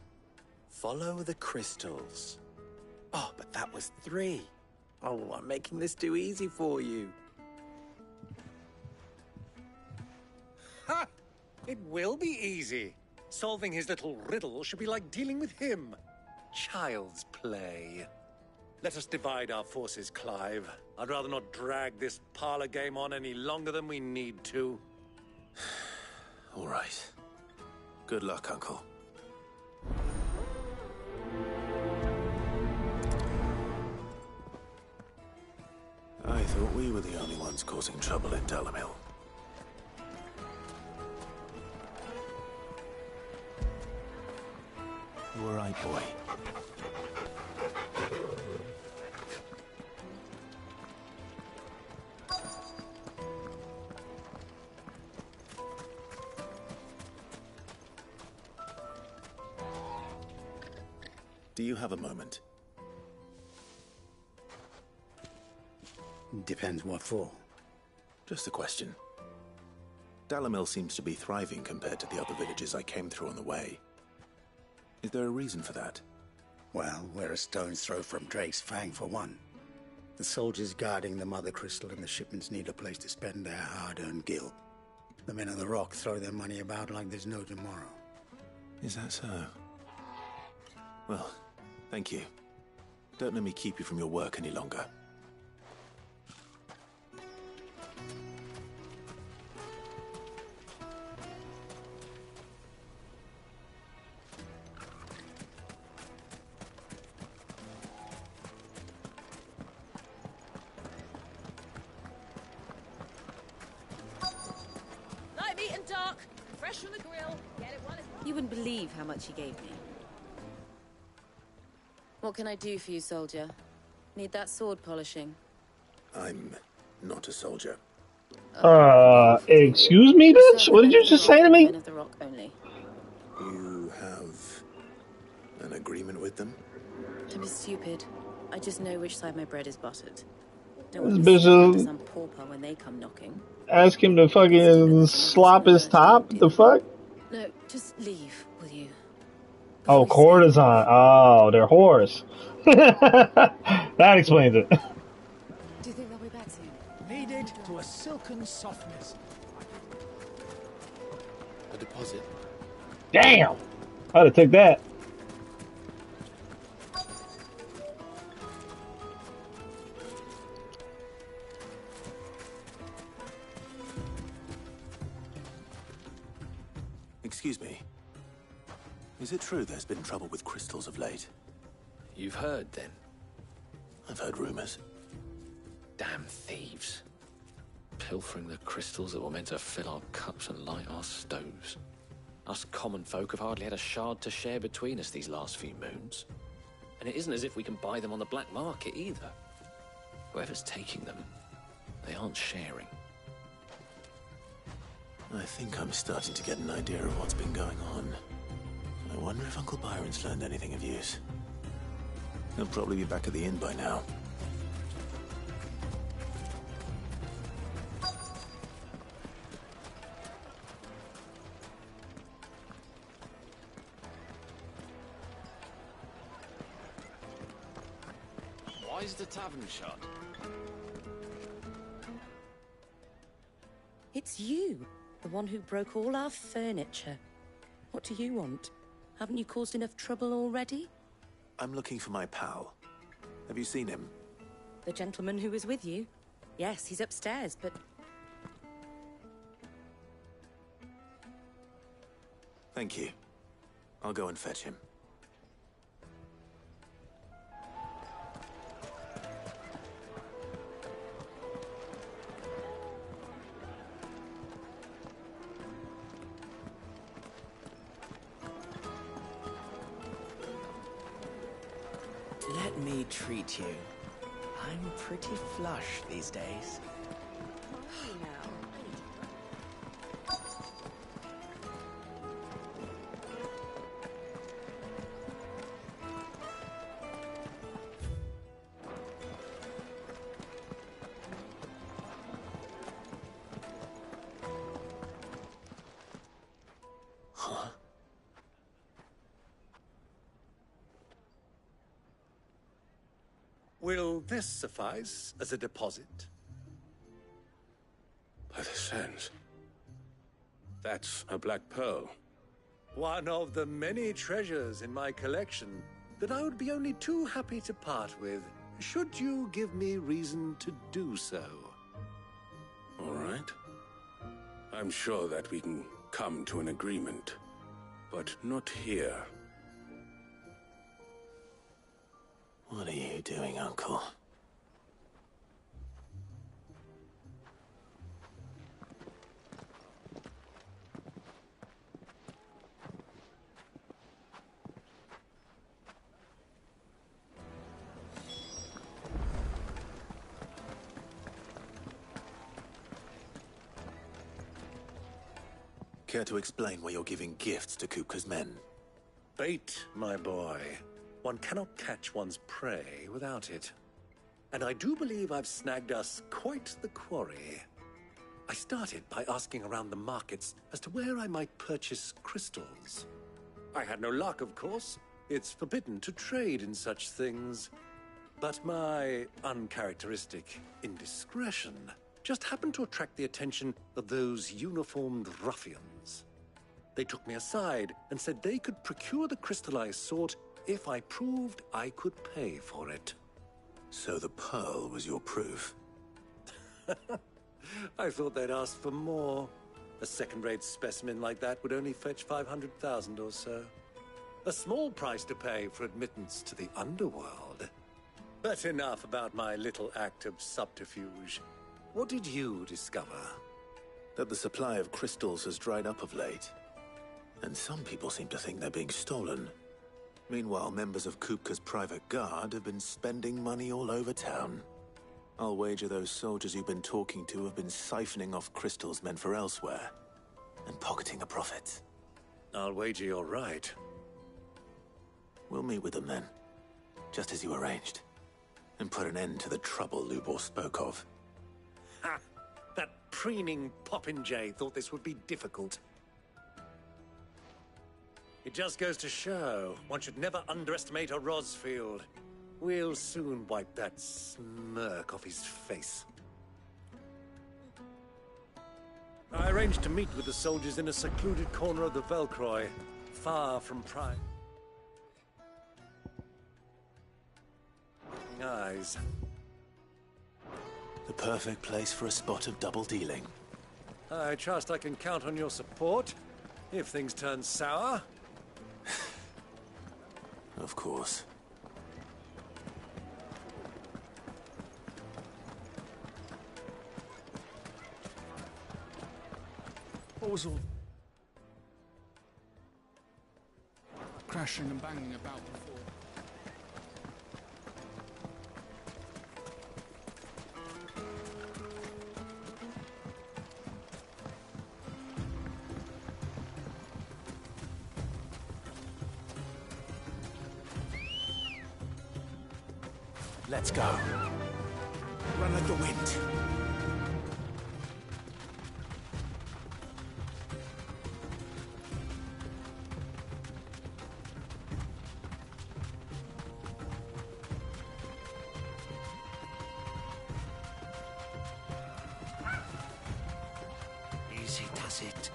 Follow the crystals. Oh, but that was 3. Oh, I'm making this too easy for you. Ha! It will be easy. Solving his little riddle should be like dealing with him. Child's play. Let us divide our forces, Clive. I'd rather not drag this parlor game on any longer than we need to. All right. Good luck, Uncle. I thought we were the only ones causing trouble in Dalimil. You were right, boy. Do you have a moment? Depends what for. Just a question. Dalimil seems to be thriving compared to the other villages I came through on the way. Is there a reason for that? Well, we're a stone's throw from Drake's Fang, for one. The soldiers guarding the Mother Crystal and the shipments need a place to spend their hard-earned gil. The men of the Rock throw their money about like there's no tomorrow. Is that so? Well, thank you. Don't let me keep you from your work any longer. Light meat and dark, fresh from the grill. Get it while it's... You wouldn't believe how much he gave me. What can I do for you, soldier? Need that sword polishing? I'm not a soldier. Excuse me, bitch? What did you just say to me? Men of the Rock only. You have an agreement with them? Don't be stupid. I just know which side my bread is buttered. Don't This want to bitch sit under is- some pauper when they come knocking. Ask him to fucking slop his top? The fuck? No, just leave, will you? Oh, courtesan. Oh, they're whores. That explains it. Do you think they'll be back soon? Kneaded to a silken softness. A deposit. Damn! I'd have took that. Excuse me. Is it true there's been trouble with crystals of late? You've heard, then? I've heard rumors. Damn thieves. Pilfering the crystals that were meant to fill our cups and light our stoves. Us common folk have hardly had a shard to share between us these last few moons. And it isn't as if we can buy them on the black market either. Whoever's taking them, they aren't sharing. I think I'm starting to get an idea of what's been going on. I wonder if Uncle Byron's learned anything of use. He'll probably be back at the inn by now. Why is the tavern shut? It's you, the one who broke all our furniture. What do you want? Haven't you caused enough trouble already? I'm looking for my pal. Have you seen him? The gentleman who was with you? Yes, he's upstairs, but... Thank you. I'll go and fetch him. Let me treat you. I'm pretty flush these days. Will this suffice as a deposit? By the sands. That's a black pearl. One of the many treasures in my collection that I would be only too happy to part with, should you give me reason to do so. All right. I'm sure that we can come to an agreement, but not here. What are you doing, Uncle? Care to explain why you're giving gifts to Kupka's men? Bait, my boy. One cannot catch one's prey without it. And I do believe I've snagged us quite the quarry. I started by asking around the markets as to where I might purchase crystals. I had no luck, of course. It's forbidden to trade in such things. But my uncharacteristic indiscretion just happened to attract the attention of those uniformed ruffians. They took me aside and said they could procure the crystallized sort if I proved I could pay for it. So the pearl was your proof? I thought they'd ask for more. A second-rate specimen like that would only fetch 500,000 or so. A small price to pay for admittance to the underworld. But enough about my little act of subterfuge. What did you discover? That the supply of crystals has dried up of late. And some people seem to think they're being stolen. Meanwhile, members of Kupka's private guard have been spending money all over town. I'll wager those soldiers you've been talking to have been siphoning off crystals meant for elsewhere, and pocketing the profits. I'll wager you're right. We'll meet with them then, just as you arranged, and put an end to the trouble Lubor spoke of. Ha! That preening popinjay thought this would be difficult. It just goes to show, one should never underestimate a Rosfield. We'll soon wipe that smirk off his face. I arranged to meet with the soldiers in a secluded corner of the Velcroy, far from prying eyes. The perfect place for a spot of double dealing. I trust I can count on your support, if things turn sour. Of course. What was all crashing and banging about before? Let's go. Run like the wind. Easy does it.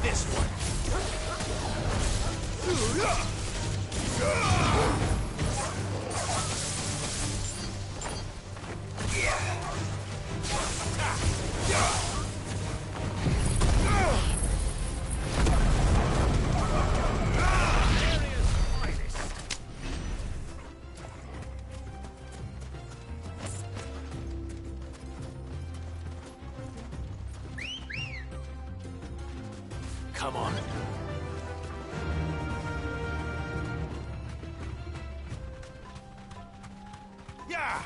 This one. Come on. Yeah!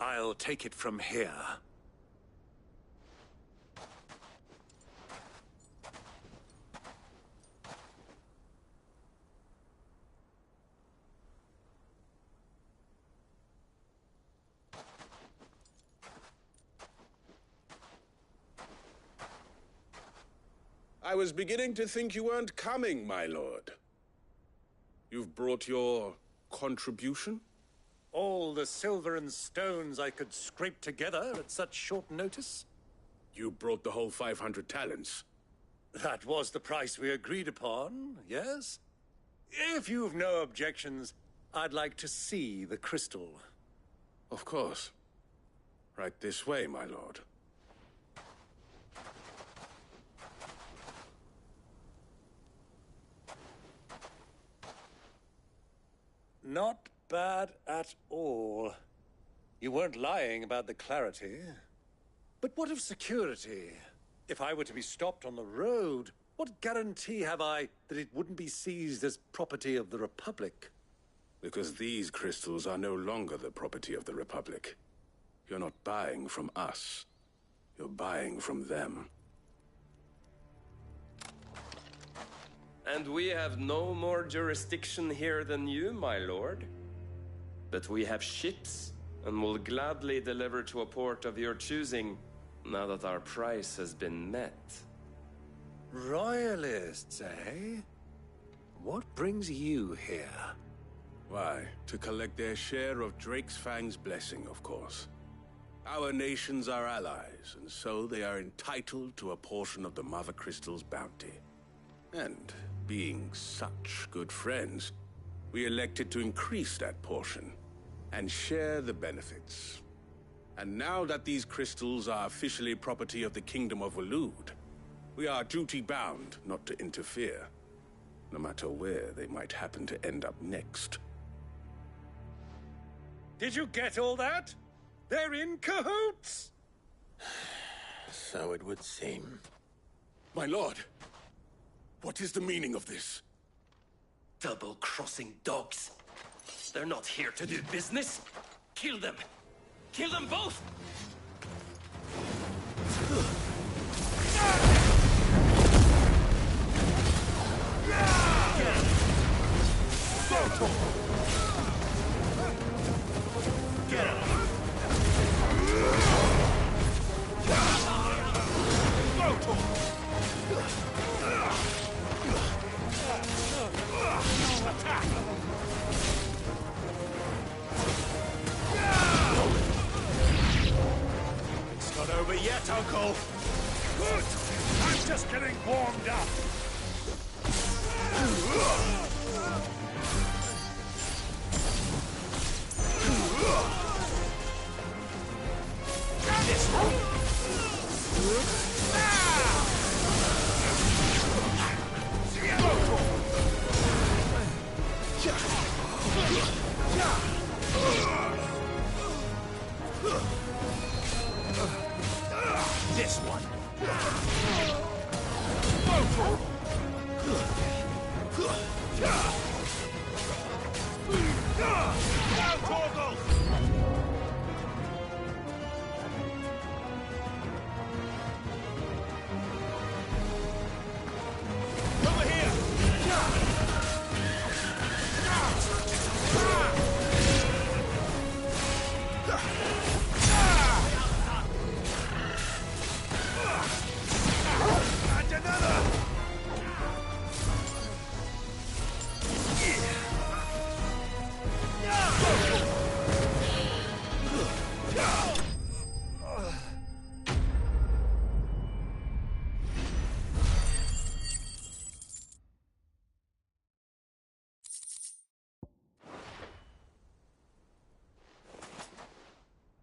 I'll take it from here. I was beginning to think you weren't coming, my lord. You've brought your contribution? All the silver and stones I could scrape together at such short notice? You brought the whole 500 talents. That was the price we agreed upon, yes? If you've no objections, I'd like to see the crystal. Of course. Right this way, my lord. Not bad at all. You weren't lying about the clarity. But what of security? If I were to be stopped on the road, what guarantee have I that it wouldn't be seized as property of the Republic? Because these crystals are no longer the property of the Republic. You're not buying from us. You're buying from them. And we have no more jurisdiction here than you, my lord. But we have ships, and will gladly deliver to a port of your choosing, now that our price has been met. Royalists, eh? What brings you here? Why, to collect their share of Drake's Fang's blessing, of course. Our nations are allies, and so they are entitled to a portion of the Mother Crystal's bounty. And being such good friends, we elected to increase that portion and share the benefits. And now that these crystals are officially property of the Kingdom of Waloed, we are duty-bound not to interfere, no matter where they might happen to end up next. Did you get all that? They're in cahoots! So it would seem. My lord, what is the meaning of this? Double-crossing dogs. They're not here to do business. Kill them. Kill them both! Get him! It's not over yet, Uncle. Good. I'm just getting warmed up. This one. This one. Now, Torgal! Over here! And another!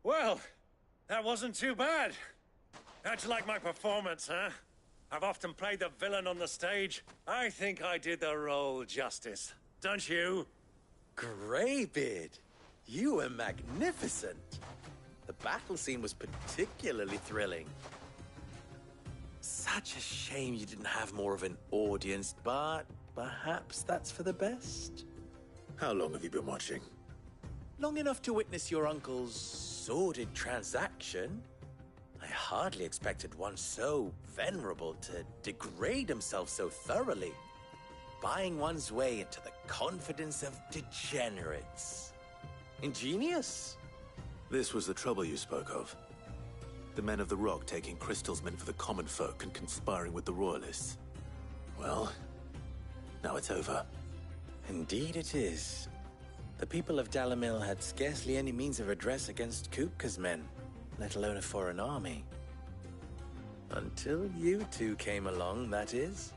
Well, That wasn't too bad. How'd you like my performance, huh? I've often played the villain on the stage. I think I did the role justice. Don't you? Greybeard, you were magnificent. The battle scene was particularly thrilling. Such a shame you didn't have more of an audience, but perhaps that's for the best. How long have you been watching? Long enough to witness your uncle's sordid transaction. I hardly expected one so venerable to degrade himself so thoroughly, buying one's way into the confidence of degenerates. Ingenious. This was the trouble you spoke of. The men of the Rock taking crystals meant for the common folk and conspiring with the Royalists. Well, now it's over. Indeed it is. The people of Dalimil had scarcely any means of redress against Kupka's men, let alone a foreign army. Until you two came along, that is.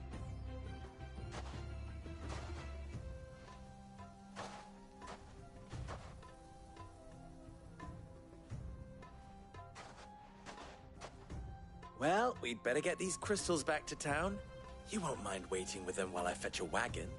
Well, we'd better get these crystals back to town. You won't mind waiting with them while I fetch a wagon.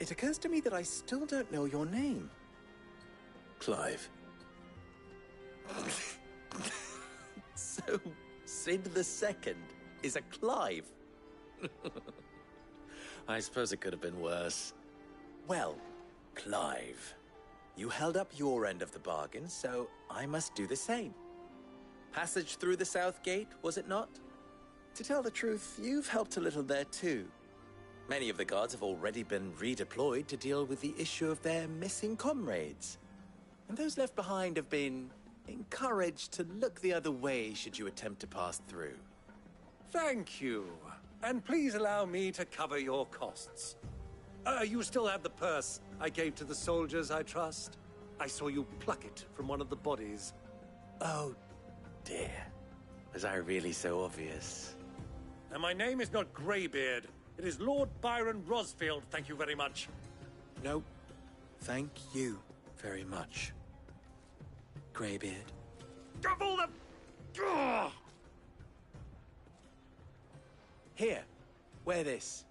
It occurs to me that I still don't know your name. Clive. So, Sid the Second is a Clive. I suppose it could have been worse. Well, Clive, you held up your end of the bargain, so I must do the same. Passage through the South Gate, was it not? To tell the truth, you've helped a little there too. Many of the guards have already been redeployed to deal with the issue of their missing comrades. And those left behind have been encouraged to look the other way should you attempt to pass through. Thank you. And please allow me to cover your costs. You still have the purse I gave to the soldiers, I trust? I saw you pluck it from one of the bodies. Oh, dear. Was I really so obvious? And my name is not Greybeard. It is Lord Byron Rosfield, thank you very much. No, thank you very much, Greybeard. Of all the... Ugh! Here, wear this.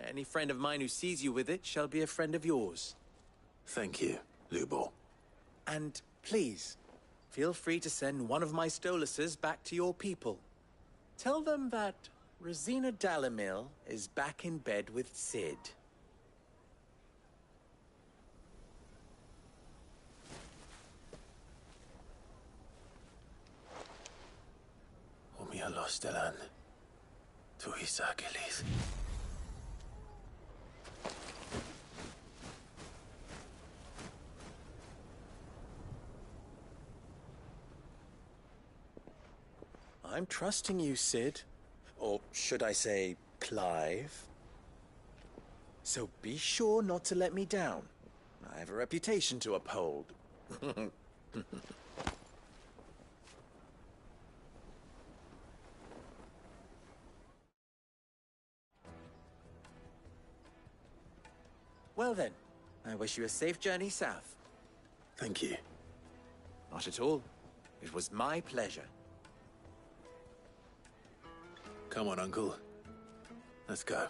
Any friend of mine who sees you with it shall be a friend of yours. Thank you, Lubor. And please, feel free to send one of my Stoluses back to your people. Tell them that Rosina Dalimil is back in bed with Sid. Umia Lostelan. Tuisa Achilles. I'm trusting you, Sid. Or should I say, Clive? So be sure not to let me down. I have a reputation to uphold. Well then, I wish you a safe journey south. Thank you. Not at all. It was my pleasure. Come on, Uncle. Let's go.